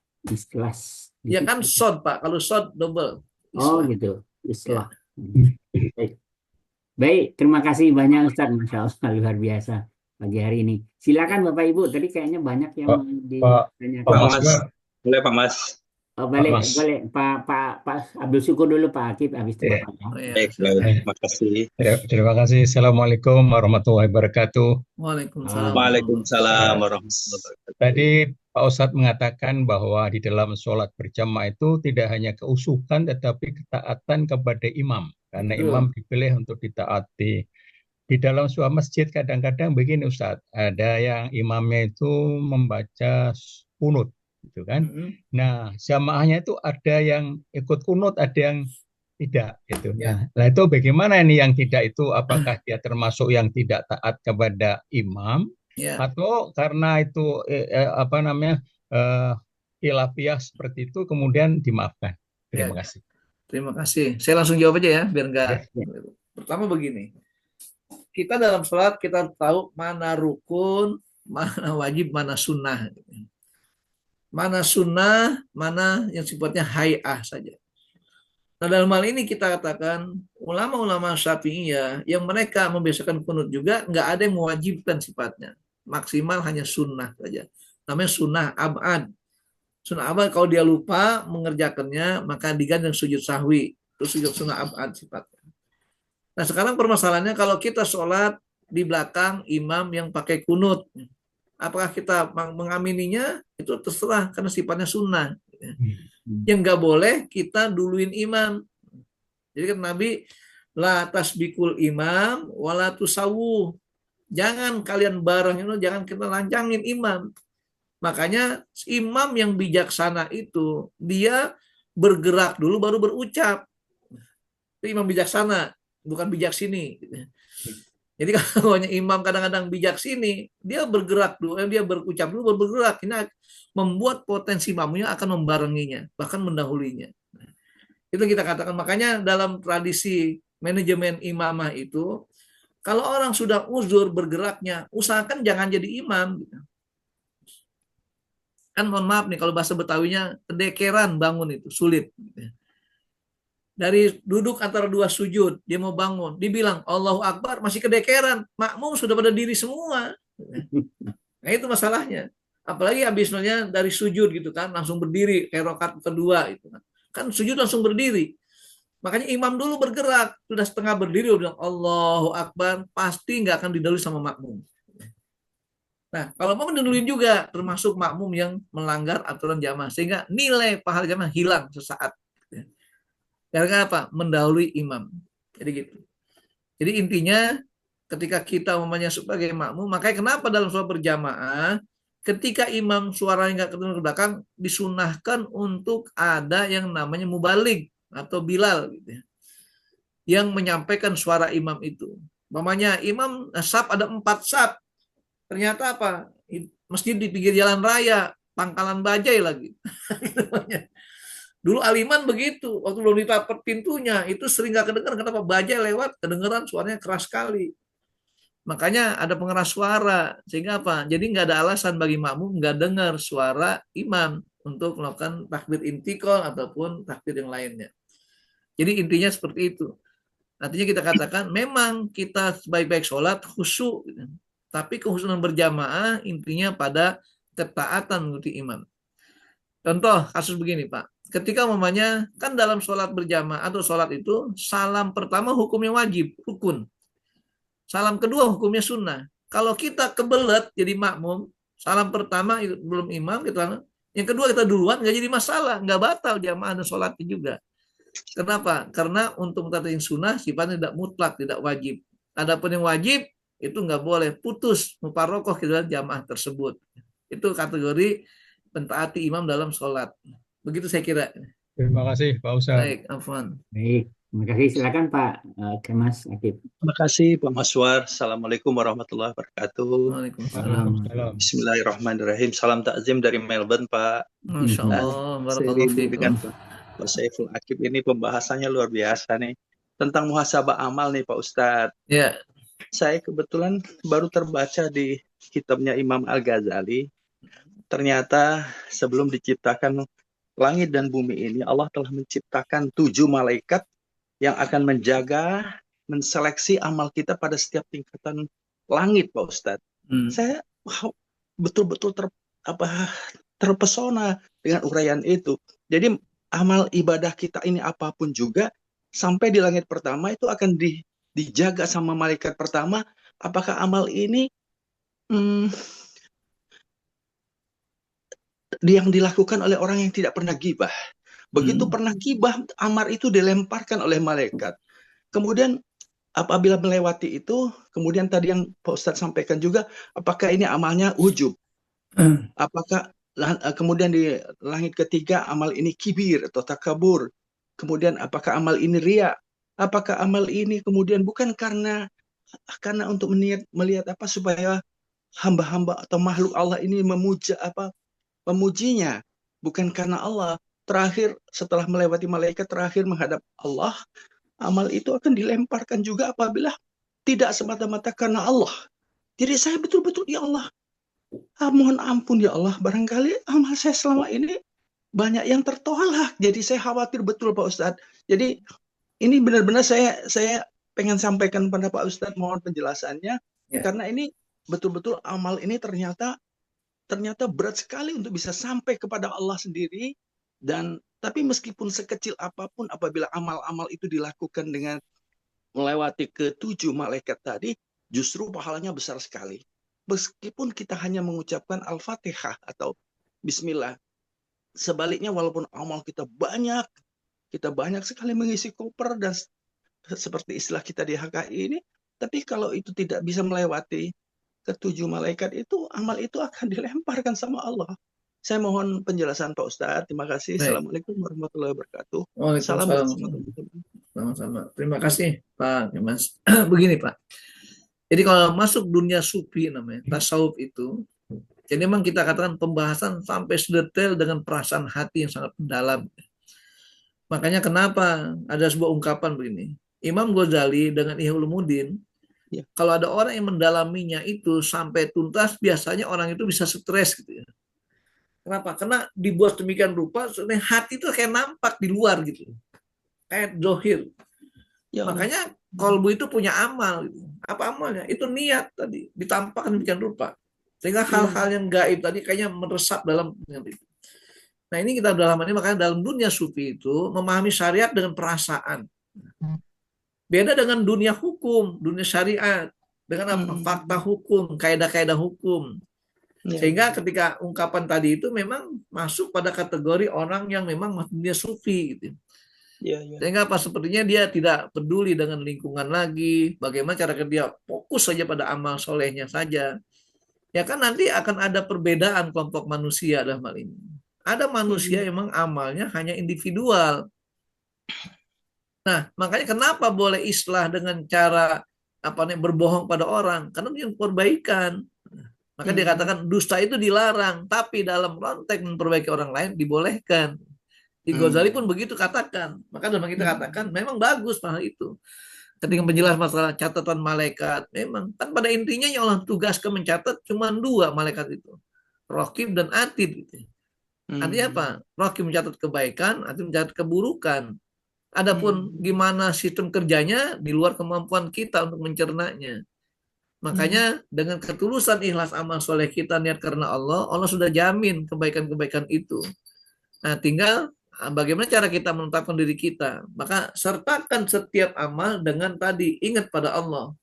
Ya kan sod Pak, kalau sod double. Islah. Oh gitu, islah. Ya. Baik, terima kasih banyak Ustaz, Masya Allah luar biasa pagi hari ini. Silakan Bapak Ibu, tadi kayaknya banyak yang ditanyakan. Boleh Pak Mas. Oh, boleh Pak Abdul Syukur dulu Pak Akib, habis itu Bapak. Baik, terima kasih. Ya, terima kasih. Assalamualaikum warahmatullahi wabarakatuh. Waalaikumsalam. Waalaikumsalam warahmatullahi wabarakatuh. Tadi Pak Ustadz mengatakan bahwa di dalam sholat berjamaah itu tidak hanya keusuhan tetapi ketaatan kepada imam. Karena imam dipilih untuk ditaati. Di dalam sebuah masjid kadang-kadang begini Ustadz, ada yang imamnya itu membaca kunut, gitu kan? Nah, jamaahnya itu ada yang ikut kunut, ada yang tidak, gitu. Nah, itu bagaimana ini yang tidak itu? Apakah dia termasuk yang tidak taat kepada imam? Atau karena itu khilafiyah seperti itu kemudian dimaafkan? Terima kasih. Terima kasih. Saya langsung jawab aja ya, biar enggak. Pertama begini, kita dalam sholat kita harus tahu mana rukun, mana wajib, mana sunnah. Mana sunnah, mana yang sifatnya hay'ah saja. Nah dalam hal ini kita katakan ulama-ulama Syafi'iyah yang mereka membiasakan kunut juga nggak ada yang mewajibkan sifatnya. Maksimal hanya sunnah saja. Namanya sunnah ab'ad. Sunnah ab'ad kalau dia lupa mengerjakannya maka diganti dengan sujud sahwi. Itu sujud sunnah ab'ad sifatnya. Nah sekarang permasalahannya kalau kita sholat di belakang imam yang pakai kunut, apakah kita mengamininya? Itu terserah karena sifatnya sunnah. Yang nggak boleh kita duluin imam. Jadi kan Nabi la tasbikul imam wala tusawu. Jangan kalian bareng itu, jangan kita lancangin imam. Makanya imam yang bijaksana itu dia bergerak dulu baru berucap. Itu imam bijaksana, bukan bijak sini. Jadi kalau hanya imam kadang-kadang bijak sini, dia bergerak dulu, dia berucap dulu, baru bergerak. Ini membuat potensi makmumnya akan membarenginya, bahkan mendahulinya. Itu kita katakan, makanya dalam tradisi manajemen imamah itu, kalau orang sudah uzur bergeraknya, usahakan jangan jadi imam. Kan mohon maaf nih, kalau bahasa Betawinya, kedekeran bangun itu, sulit. Dari duduk antara dua sujud, dia mau bangun, dibilang Allahu Akbar, masih kedekeran, makmum sudah pada diri semua. Nah itu masalahnya. Apalagi habisnya dari sujud gitu kan, langsung berdiri, kayak rakaat kedua itu kan. Kan sujud langsung berdiri. Makanya imam dulu bergerak, sudah setengah berdiri, udah bilang Allahu Akbar, pasti nggak akan didahului sama makmum. Nah, kalau mau didahuluin juga, termasuk makmum yang melanggar aturan jamaah, sehingga nilai pahala jamaah hilang sesaat. Karena apa? Mendahului imam. Jadi gitu. Jadi intinya, ketika kita umpamanya sebagai makmum, makanya kenapa dalam sholat berjamaah, ketika imam suaranya nggak ketemu ke belakang, disunahkan untuk ada yang namanya mubalig atau bilal, gitu ya, yang menyampaikan suara imam itu. Umpamanya imam saf ada 4 saf, ternyata apa? Masjid di pinggir jalan raya, pangkalan bajai lagi. Dulu Aliman begitu, waktu belum ditaper pintunya, itu sering nggak kedengeran. Kenapa? Bajai lewat, kedengeran suaranya keras sekali. Makanya ada pengeras suara, sehingga apa? Jadi nggak ada alasan bagi makmum nggak dengar suara imam untuk melakukan takbir intikal ataupun takbir yang lainnya. Jadi intinya seperti itu. Artinya kita katakan memang kita sebaik-baik sholat khusyuk, tapi kekhusyukan berjamaah intinya pada ketaatan mengikuti imam. Contoh kasus begini Pak, ketika umpamanya kan dalam sholat berjamaah atau sholat itu salam pertama hukumnya wajib, rukun. Salam kedua hukumnya sunnah. Kalau kita kebelet jadi makmum, salam pertama belum imam, yang kedua kita duluan, nggak jadi masalah, nggak batal jamaah dan sholatnya juga. Kenapa? Karena untuk mentaati sunnah sifatnya tidak mutlak, tidak wajib. Adapun yang wajib itu nggak boleh putus mufarokoh ke dalam jamaah tersebut. Itu kategori mentaati imam dalam sholat. Begitu saya kira. Terima kasih Pak Ustadz. Baik, Afwan. Baik, terima kasih. Silakan Pak Kemas Akib. Terima kasih Pak Maswar. Assalamualaikum warahmatullahi wabarakatuh. Waalaikumsalam. Bismillahirrahmanirrahim. Salam takzim dari Melbourne Pak. Masya Allah. Barakallahu fiikum. Pak Saiful Akib ini pembahasannya luar biasa nih. Tentang muhasabah amal nih Pak Ustadz. Ya. Saya kebetulan baru terbaca di kitabnya Imam Al-Ghazali. Ternyata sebelum diciptakan langit dan bumi ini, Allah telah menciptakan 7 malaikat yang akan menjaga, menseleksi amal kita pada setiap tingkatan langit, Pak Ustadz. Saya betul-betul terpesona dengan uraian itu. Jadi amal ibadah kita ini apapun juga, sampai di langit pertama itu akan dijaga sama malaikat pertama. Apakah amal ini yang dilakukan oleh orang yang tidak pernah gibah. Begitu pernah gibah, amar itu dilemparkan oleh malaikat. Kemudian apabila melewati itu, kemudian tadi yang Pak Ustadz sampaikan juga, apakah ini amalnya ujub? Apakah kemudian di langit ketiga amal ini kibir atau takabur? Kemudian apakah amal ini riya? Apakah amal ini kemudian bukan karena untuk melihat apa supaya hamba-hamba atau makhluk Allah ini memujinya, bukan karena Allah. Terakhir setelah melewati malaikat, terakhir menghadap Allah, amal itu akan dilemparkan juga apabila tidak semata-mata karena Allah. Jadi saya betul-betul, ya Allah, mohon ampun ya Allah, barangkali amal saya selama ini banyak yang tertolak. Jadi saya khawatir betul Pak Ustadz. Jadi ini benar-benar saya pengen sampaikan pada Pak Ustadz, mohon penjelasannya, karena ini betul-betul amal ini ternyata berat sekali untuk bisa sampai kepada Allah sendiri. Dan tapi meskipun sekecil apapun, apabila amal-amal itu dilakukan dengan melewati ke-7 malaikat tadi, justru pahalanya besar sekali. Meskipun kita hanya mengucapkan Al-Fatihah atau Bismillah. Sebaliknya, walaupun amal kita banyak sekali mengisi koper dan seperti istilah kita di HKI ini, tapi kalau itu tidak bisa melewati ke-7 malaikat itu, amal itu akan dilemparkan sama Allah. Saya mohon penjelasan Pak Ustadz. Terima kasih. Baik. Assalamualaikum warahmatullahi wabarakatuh. Waalaikumsalam. Sama-sama. Terima kasih Pak Mas. Begini Pak. Jadi kalau masuk dunia sufi namanya, tasawuf itu, jadi memang kita katakan pembahasan sampai sedetail dengan perasaan hati yang sangat mendalam. Makanya kenapa ada sebuah ungkapan begini. Imam Ghazali dengan Ihya Ulumuddin, kalau ada orang yang mendalaminya itu sampai tuntas, biasanya orang itu bisa stres gitu ya. Kenapa? Karena dibuat demikian rupa, sebenarnya hati itu kayak nampak di luar gitu. Kayak dohir. Makanya kolbu itu punya amal. Gitu. Apa amalnya? Itu niat tadi. Ditampakkan demikian rupa. Sehingga hal-hal yang gaib tadi kayaknya meresap dalam itu. Nah ini kita dalam ini, makanya dalam dunia sufi itu memahami syariat dengan perasaan. Beda dengan dunia hukum, dunia syariat. Dengan apa? Fakta hukum, kaidah-kaidah hukum. Sehingga ketika ungkapan tadi itu memang masuk pada kategori orang yang memang dia sufi gitu. Sehingga apa sepertinya dia tidak peduli dengan lingkungan lagi, bagaimana cara dia fokus saja pada amal solehnya saja. Ya kan nanti akan ada perbedaan kelompok manusia dalam hal ini. Ada manusia memang amalnya hanya individual. Nah, makanya kenapa boleh islah dengan cara berbohong pada orang? Karena dia perbaikan. Maka dikatakan dusta itu dilarang, tapi dalam konteks memperbaiki orang lain dibolehkan. Di Ghazali pun begitu katakan. Maka dalam kita katakan memang bagus hal itu. Ketika menjelaskan masalah catatan malaikat, memang kan pada intinya yang Allah tugaskan mencatat cuma 2 malaikat itu, Raqib dan Atid. Gitu. Artinya apa? Raqib mencatat kebaikan, Atid mencatat keburukan. Adapun gimana sistem kerjanya di luar kemampuan kita untuk mencernanya. Makanya dengan ketulusan ikhlas amal soleh kita niat karena Allah, Allah sudah jamin kebaikan-kebaikan itu. Nah, tinggal bagaimana cara kita menetapkan diri kita. Maka sertakan setiap amal dengan tadi ingat pada Allah.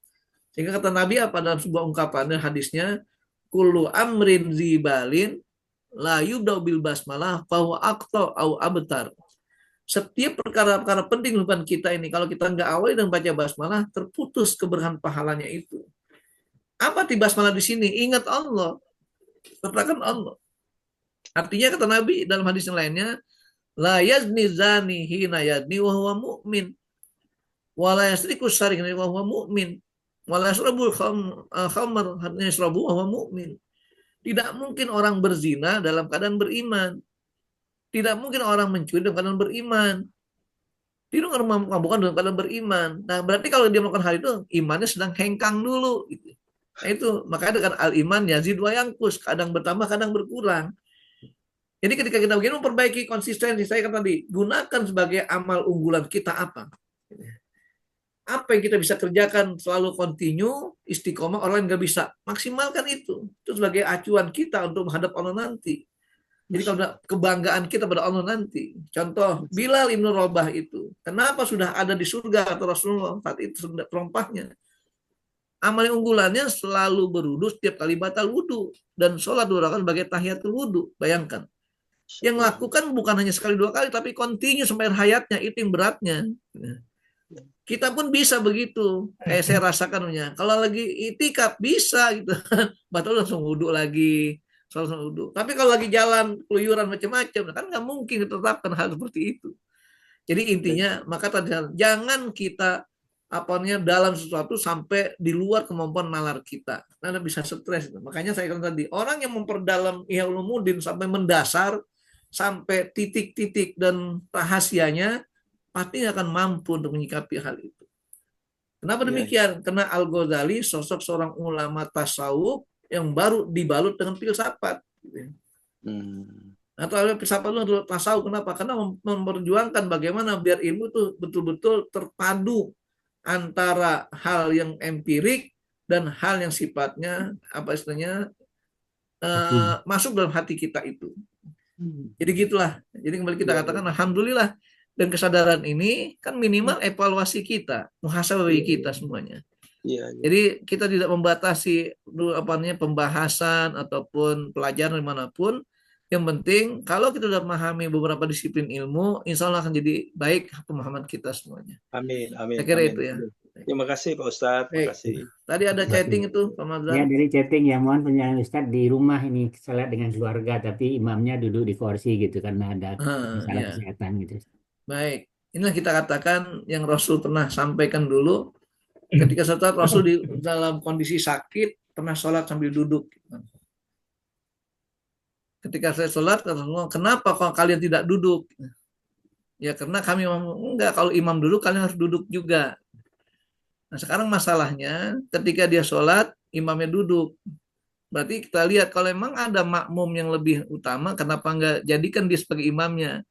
Sehingga kata Nabi apa dalam sebuah ungkapannya hadisnya, kullu amrin zibalin la yubda'u bil basmalah fa huwa aqta au abtar. Setiap perkara-perkara penting di depan kita ini, kalau kita nggak awali dan baca basmalah, terputus keberkahan pahalanya itu. Apa arti basmalah di sini? Ingat Allah. Sertakan Allah. Artinya kata Nabi dalam hadis yang lainnya, la yazni zani hina yadni wa huwa mu'min. Wa la yasriku syariq wa huwa mu'min. Wa la yasrabu khamr hatta yasrabu wa huwa mu'min. Tidak mungkin orang berzina dalam keadaan beriman. Tidak mungkin orang mencuri dalam keadaan beriman. Tidak orang mabuk dalam keadaan beriman. Nah, berarti kalau dia melakukan hal itu, imannya sedang hengkang dulu gitu. Nah itu makanya dengan al-iman yazid wa yanqus, kadang bertambah kadang berkurang. Jadi ketika kita begini memperbaiki konsistensi, saya kan tadi gunakan sebagai amal unggulan kita apa yang kita bisa kerjakan selalu continue istiqomah, orang lain nggak bisa, maksimalkan itu sebagai acuan kita untuk menghadap Allah nanti. Jadi kalau kebanggaan kita pada Allah nanti, contoh Bilal Ibnu Rabah itu kenapa sudah ada di surga atau Rasulullah saat itu sudah terompahnya. Amal unggulannya selalu berwudu setiap kali batal wudu dan sholat 2 rakaat sebagai tahiyatul wudu. Bayangkan. Yang lakukan bukan hanya sekali 2 kali tapi continue sampai hayatnya, itu yang beratnya. Kita pun bisa begitu. Kayak saya rasakannya. Kalau lagi itikaf bisa gitu. Batal langsung wudu lagi, sholat langsung wudu. Tapi kalau lagi jalan keluyuran macam-macam kan nggak mungkin ditetapkan hal seperti itu. Jadi intinya maka tadi jangan kita dalam sesuatu sampai di luar kemampuan nalar kita. Karena bisa stres. Makanya saya katakan tadi, orang yang memperdalam Ihya Ulumuddin sampai mendasar, sampai titik-titik dan rahasianya, pasti akan mampu untuk menyikapi hal itu. Kenapa demikian? Karena Al-Ghazali sosok seorang ulama tasawuf yang baru dibalut dengan filsafat. Atau filsafat itu tasawuf. Kenapa? Karena memperjuangkan bagaimana biar ilmu itu betul-betul terpadu antara hal yang empirik dan hal yang sifatnya masuk dalam hati kita itu. Jadi gitulah. Jadi kembali kita katakan alhamdulillah, dan kesadaran ini kan minimal evaluasi kita, muhasabah kita semuanya. Jadi kita tidak membatasi pembahasan ataupun pelajaran dimanapun. Yang penting kalau kita sudah memahami beberapa disiplin ilmu, insya Allah akan jadi baik pemahaman kita semuanya. Amin, amin. Saya kira amin. itu ya. Terima kasih Pak Ustadz. Terima kasih. Tadi ada chatting itu Pak Mazhar. Ya, dari chatting ya, mohon penjelasan Ustadz, di rumah ini salat dengan keluarga tapi imamnya duduk di kursi gitu karena ada masalah kesehatan gitu. Baik, inilah kita katakan yang Rasul pernah sampaikan dulu, Ketika sholat Rasul di dalam kondisi sakit pernah sholat sambil duduk. Ketika saya sholat, kenapa kalau kalian tidak duduk? Ya karena kami enggak, kalau imam duduk kalian harus duduk juga. Nah sekarang masalahnya ketika dia sholat imamnya duduk. Berarti kita lihat kalau memang ada makmum yang lebih utama, kenapa enggak jadikan dia sebagai imamnya?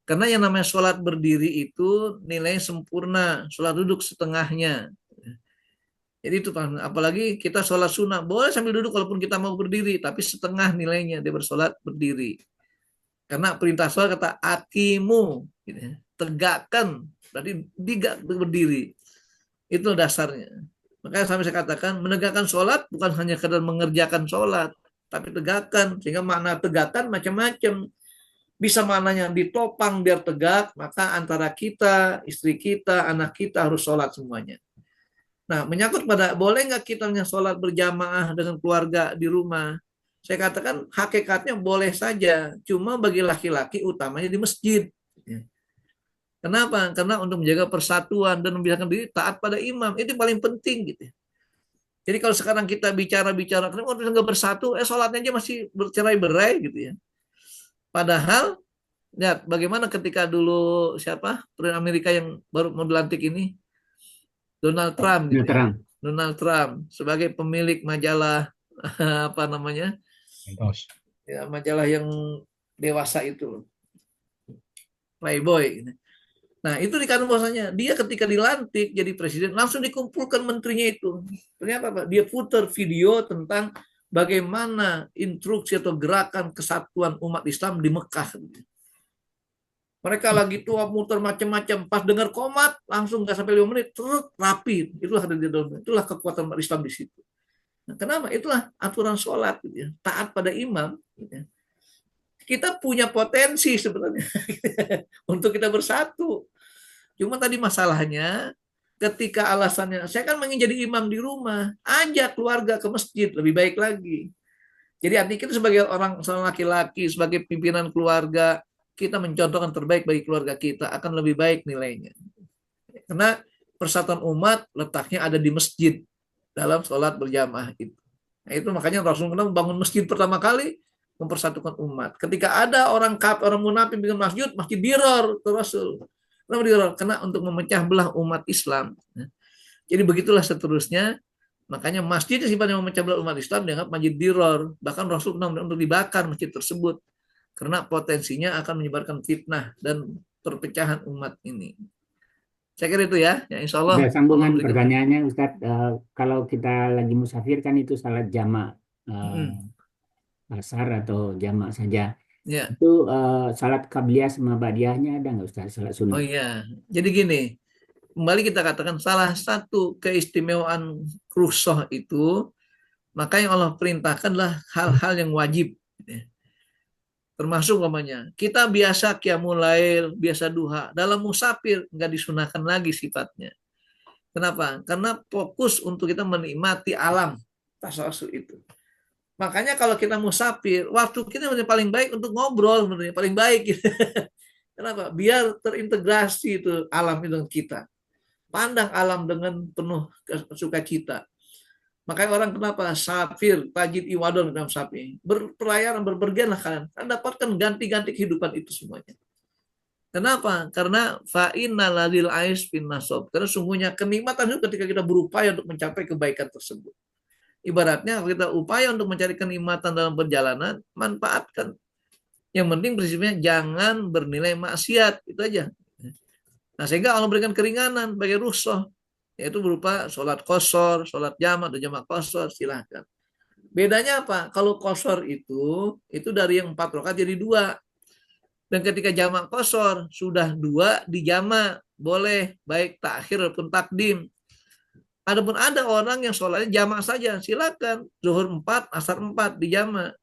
Karena yang namanya sholat berdiri itu nilainya sempurna, sholat duduk setengahnya. Jadi itu apalagi kita sholat sunnah, boleh sambil duduk walaupun kita mau berdiri, tapi setengah nilainya dia bersolat berdiri. Karena perintah sholat kata akimu, gitu ya, tegakkan, berarti tidak berdiri. Itu dasarnya. Makanya sampai saya katakan menegakkan sholat bukan hanya kadar mengerjakan sholat, tapi tegakkan. Sehingga makna tegakkan macam-macam. Bisa maknanya ditopang biar tegak, maka antara kita, istri kita, anak kita harus sholat semuanya. Nah, menyangkut pada boleh nggak kita sholat berjamaah dengan keluarga di rumah? Saya katakan hakikatnya boleh saja, cuma bagi laki-laki utamanya di masjid. Kenapa? Karena untuk menjaga persatuan dan membiasakan diri taat pada imam, itu paling penting gitu. Jadi kalau sekarang kita bicara-bicara, kenapa orang nggak bersatu? Sholatnya aja masih bercerai-berai gitu ya. Padahal, lihat bagaimana ketika dulu siapa Presiden Amerika yang baru mau dilantik ini, Donald Trump, gitu ya. Donald Trump sebagai pemilik majalah apa namanya, ya, majalah yang dewasa itu, Playboy. Nah itu dikatakan bahwasanya dia ketika dilantik jadi presiden langsung dikumpulkan menterinya itu. Ternyata apa? Dia putar video tentang bagaimana instruksi atau gerakan kesatuan umat Islam di Mekah. Mereka lagi tua muter macam-macam, pas dengar komat langsung nggak sampai 5 menit terus rapi. Itulah itulah kekuatan umat Islam di situ. Nah, kenapa? Itulah aturan sholat, gitu ya. Taat pada imam. Gitu ya. Kita punya potensi sebenarnya untuk kita bersatu. Cuma tadi masalahnya ketika alasannya saya kan ingin jadi imam di rumah, ajak keluarga ke masjid lebih baik lagi. Jadi artinya kita sebagai orang laki-laki, sebagai pimpinan keluarga, kita mencontohkan terbaik bagi keluarga kita, akan lebih baik nilainya. Karena persatuan umat letaknya ada di masjid dalam sholat berjamaah itu. Nah, itu makanya Rasulullah membangun masjid pertama kali mempersatukan umat. Ketika ada orang kafir, orang munafik bikin masjid diror ke Rasul. Kenapa diror? Karena untuk memecah belah umat Islam. Jadi begitulah seterusnya. Makanya masjid sifatnya memecah belah umat Islam dianggap masjid diror. Bahkan Rasul untuk dibakar masjid tersebut. Karena potensinya akan menyebarkan fitnah dan perpecahan umat ini. Saya kira itu ya insya Allah. Ada sambungan pertanyaannya Ustadz, kalau kita lagi musafir kan itu salat jamak asar atau jamak saja. Ya. Itu salat qabliyah sama ba'diyahnya ada nggak Ustadz, salat sunnah? Oh iya, jadi gini, kembali kita katakan salah satu keistimewaan rukhsah itu, maka yang Allah perintahkanlah hal-hal yang wajib. Termasuk umpamanya kita biasa qiyamul lail, biasa duha, dalam musafir nggak disunahkan lagi sifatnya. Kenapa? Karena fokus untuk kita menikmati alam tasasul itu. Makanya kalau kita musafir, waktu kita yang paling baik untuk ngobrol, menurutnya paling baik. Kenapa? Biar terintegrasi itu alam itu dengan kita. Pandang alam dengan penuh sukacita. Makanya orang kenapa safir, tajid iwadon dalam sapi. Berpelayaran, berpergianlah kalian. Kalian dapatkan ganti-ganti kehidupan itu semuanya. Kenapa? Karena fa'inna ladil ais fin nasob. Karena sungguhnya kenikmatan itu ketika kita berupaya untuk mencapai kebaikan tersebut. Ibaratnya kita upaya untuk mencari kenikmatan dalam perjalanan, manfaatkan. Yang penting prinsipnya jangan bernilai maksiat. Itu aja. Nah sehingga Allah berikan keringanan bagi rukhsah. Yaitu berupa sholat qashar, sholat jamak atau jamak qashar, silahkan. Bedanya apa? Kalau qashar itu dari yang 4 rakaat jadi 2. Dan ketika jamak qashar sudah 2 di jamak, boleh baik takhir ataupun takdim. Adapun ada orang yang sholatnya jamak saja, silakan. Zuhur 4, asar 4 di jamak.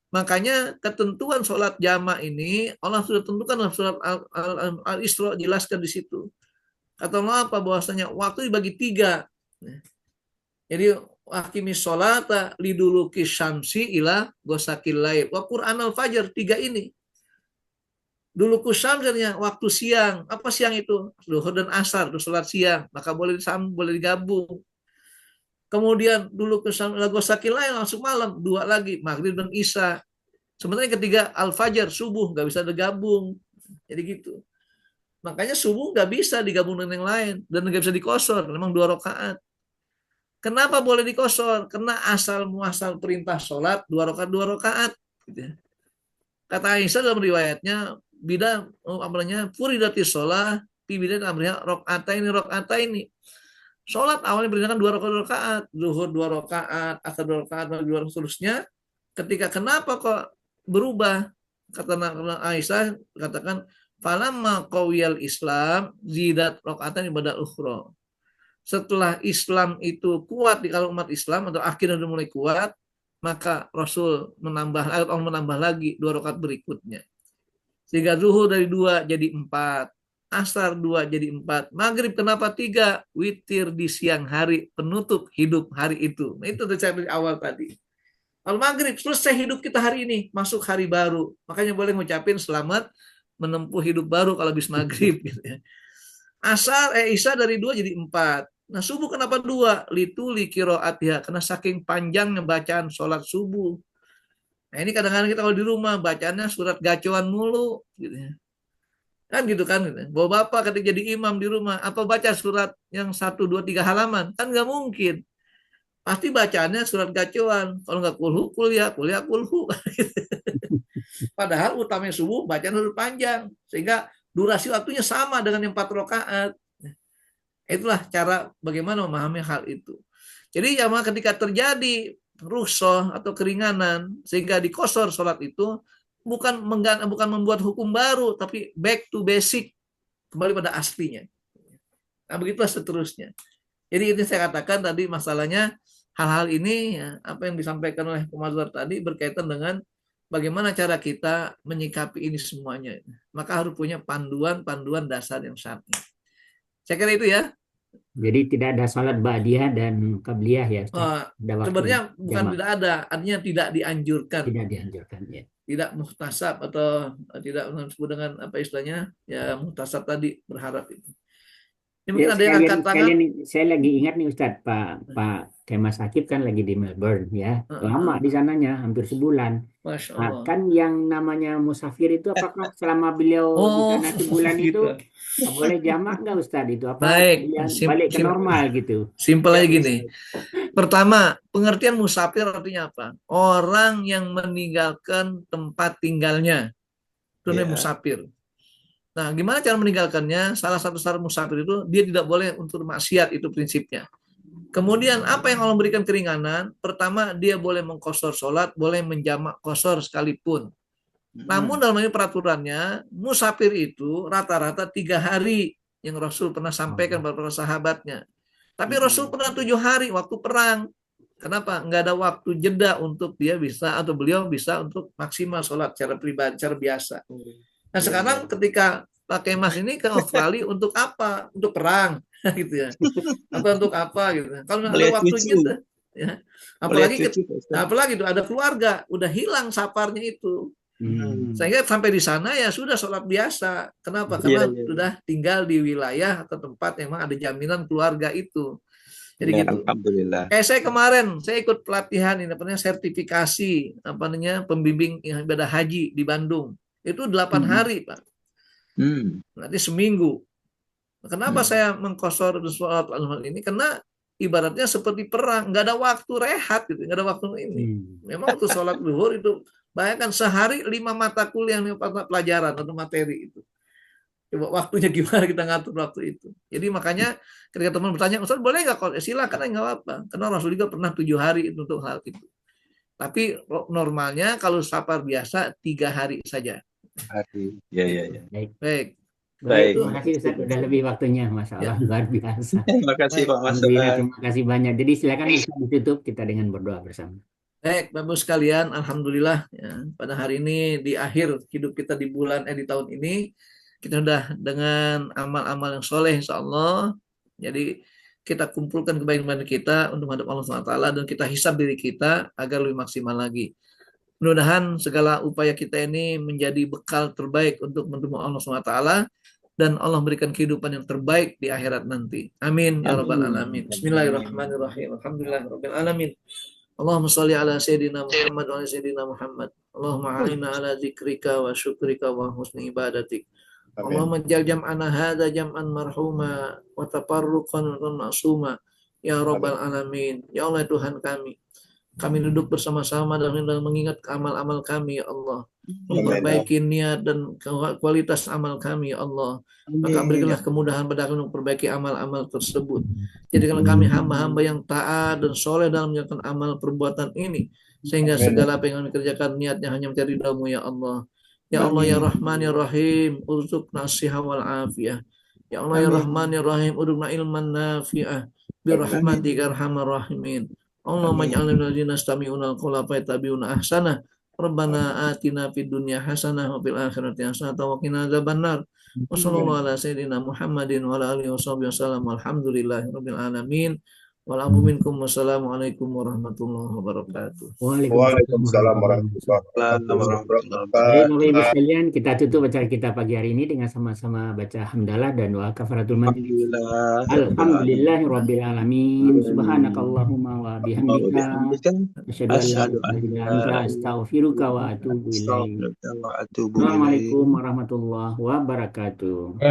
Makanya ketentuan sholat jamak ini Allah sudah tentukan dalam surat Al-Isra, jelaskan di situ. Kata Allah apa? Bahwasanya waktu dibagi 3. Jadi aqimis sholata liduluki syamsi ila ghasaqil lail wa Qur'an al-fajr, 3 ini. Dulu kusamsirnya waktu siang. Apa siang itu? Zuhur dan asar, itu sholat siang. Maka boleh digabung. Kemudian dulu lagosaki lain langsung malam, 2 lagi, maghrib dan isya. Sebenarnya ketiga al-fajar, subuh, nggak bisa digabung. Jadi gitu. Makanya subuh nggak bisa digabung dengan yang lain. Dan nggak bisa dikosor, memang 2 rakaat. Kenapa boleh dikosor? Karena asal muasal perintah sholat 2 rakaat 2 rakaat. Gitu. Kata Aisyah dalam riwayatnya, furidatis sholat, bidan amriha rakaataini. Sholat awalnya berdasarkan 2 rakaat, zuhur 2 rakaat, asar 2 rakaat, maghrib 2 rakaat, seterusnya. Ketika kenapa kok berubah? Kata Aisyah katakan, falamma qawiyal Islam zidat rakaatan ibadah ukhra. Setelah Islam itu kuat di kalangan umat Islam atau akhirnya sudah mulai kuat, maka Rasul menambah lagi 2 rakaat berikutnya. Sehingga zuhur dari 2 jadi 4. Asar 2 jadi 4. Maghrib kenapa 3? Witir di siang hari, penutup hidup hari itu. Nah, itu dari awal tadi. Kalau maghrib, selesai hidup kita hari ini, masuk hari baru. Makanya boleh ngucapin selamat menempuh hidup baru kalau habis maghrib. Gitu ya. Isya dari 2 jadi 4. Nah, subuh kenapa 2? Lituli qiraatiha, karena saking panjangnya bacaan sholat subuh. Nah, ini kadang-kadang kita kalau di rumah bacaannya surat gacoan mulu. Gitu ya. Kan gitu kan. Bawa bapak ketika jadi imam di rumah, apa baca surat yang 1, 2, 3 halaman? Kan nggak mungkin. Pasti bacaannya surat gacoan. Kalau nggak kulhu, kuliah kulhu. Padahal utamanya subuh bacaan harus panjang. Sehingga durasi waktunya sama dengan yang 4 rakaat. Itulah cara bagaimana memahami hal itu. Jadi jamaah ketika terjadi rukhsah atau keringanan sehingga dikosor sholat itu, bukan membuat hukum baru, tapi back to basic, kembali pada aslinya. Nah, begitulah seterusnya. Jadi ini saya katakan tadi masalahnya hal-hal ini, ya, apa yang disampaikan oleh Pemazhar tadi berkaitan dengan bagaimana cara kita menyikapi ini semuanya. Maka harus punya panduan dasar yang syar'i. Saya kira itu ya. Jadi tidak ada sholat ba'diyah dan qabliyah ya Ustaz? Sebenarnya bukan tidak ada, artinya tidak dianjurkan. Tidak dianjurkan ya. Tidak muhtasab atau tidak disebut dengan apa istilahnya, ya muhtasab tadi, berharap itu. Ini mungkin ada yang angkat tangan. Saya lagi ingat nih Ustadz, Pak Kemas Akib kan lagi di Melbourne ya, lama di sananya, hampir sebulan. Masya Allah. Kan yang namanya musafir itu apakah selama beliau di sana sebulan itu boleh jamak nggak Ustadz itu? Apa balik ke normal gitu? Simpel aja gini. Pertama, pengertian musafir artinya apa? Orang yang meninggalkan tempat tinggalnya. Itu namanya musafir. Nah, gimana cara meninggalkannya? Salah satu syarat musafir itu dia tidak boleh untuk maksiat, itu prinsipnya. Kemudian apa yang Allah berikan keringanan? Pertama, dia boleh mengqashar sholat, boleh menjamak qashar sekalipun. Namun dalam ini peraturannya, musafir itu rata-rata 3 hari yang Rasul pernah sampaikan kepada para sahabatnya. Tapi Rasul pernah 7 hari waktu perang. Kenapa? Nggak ada waktu jeda untuk dia bisa atau beliau bisa untuk maksimal sholat secara pribadi, secara biasa. Nah sekarang ketika pakai Mas ini ke Australia untuk apa? Untuk perang gitu ya. Atau untuk apa gitu. Kalau nggak ada waktu jeda ya. Apalagi itu ada keluarga, udah hilang saparnya itu. Sehingga sampai di sana ya sudah sholat biasa. Kenapa? Karena sudah tinggal di wilayah atau tempat yang memang ada jaminan keluarga itu. Jadi gitu. Alhamdulillah. Saya kemarin saya ikut pelatihan ini namanya sertifikasi pembimbing ibadah haji di Bandung. Itu 8 hari, Pak. Nanti seminggu. Kenapa saya mengqashar sholat ini? Karena ibaratnya seperti perang, nggak ada waktu rehat gitu, nggak ada waktu ini. Memang waktu sholat zuhur itu bayangkan sehari 5 mata kuliah, 5 mata pelajaran atau materi itu. Coba waktunya gimana kita ngatur waktu itu. Jadi makanya ketika teman bertanya, Ustaz boleh nggak? Silakan, nggak apa-apa. Karena Rasul juga pernah 7 hari untuk hal itu. Tapi normalnya kalau safar biasa 3 hari saja. Ya. Baik. Terima kasih Ustaz, udah lebih waktunya, Masya Allah, luar biasa. Terima kasih Pak Mas. Terima kasih banyak. Jadi silakan bisa ditutup kita dengan berdoa bersama. Baik, Bapak sekalian, alhamdulillah ya, pada hari ini di akhir hidup kita di tahun ini kita sudah dengan amal-amal yang soleh insya Allah. Jadi kita kumpulkan kebaikan kita untuk menghadap Allah SWT dan kita hisab diri kita agar lebih maksimal lagi. Mudah-mudahan segala upaya kita ini menjadi bekal terbaik untuk bertemu Allah SWT, dan Allah berikan kehidupan yang terbaik di akhirat nanti. Amin ya rabbal alamin. Bismillahirrahmanirrahim. Alhamdulillahirabbil alamin. Allahumma shalli ala sayyidina Muhammad wa ala sayyidina Muhammad. Allahumma a'inna ala dzikrika wa syukrika wa husni ibadatik. Allahumma jal jam'ana hadza jam'an marhuma wa tafarruqan ma'suma ya rabbal alamin. Ya Allah Tuhan kami duduk bersama-sama dan mengingat amal-amal kami, ya Allah. Memperbaiki niat dan kualitas amal kami, ya Allah. Maka berikanlah kemudahan pada kami untuk memperbaiki amal-amal tersebut. Jadikanlah kami hamba-hamba yang taat dan soleh dalam menjalankan amal perbuatan ini. Sehingga segala apa yang kami kerjakan niatnya hanya mencari ridha-Mu, ya Allah. Ya Allah, ya Rahman, ya Rahim, urzuqna as-sihah wal afiyah. Ya Allah, ya Rahman, ya Rahim, urzuqna ilman nafi'ah. Birahmatika arhamar rahimin. Allahumma ij'alna minal ladzina yastami'una al-qawla fayattabi'una ahsanah. Rabbana atina fid dunya hasanah wa fil akhirati hasanah wa qina adzabannar. Wa sallallahu ala sayyidina Muhammadin wa ala alihi washabbihi wasallam. Walhamdulillahirabbil alamin. Wal afu minkum. Wassalamualaikum warahmatullahi wabarakatuh. Waalaikumsalam warahmatullahi wabarakatuh. Baik, Bapak Ibu sekalian, kita tutup acara kita pagi hari ini dengan sama-sama baca hamdalah dan doa kafaratul majlis. Alhamdulillahirabbil alamin. Subhanakallahumma wa bihamdika asyhadu an la ilaha illa anta astaghfiruka wa atubu ilaik. Assalamualaikum warahmatullahi wabarakatuh.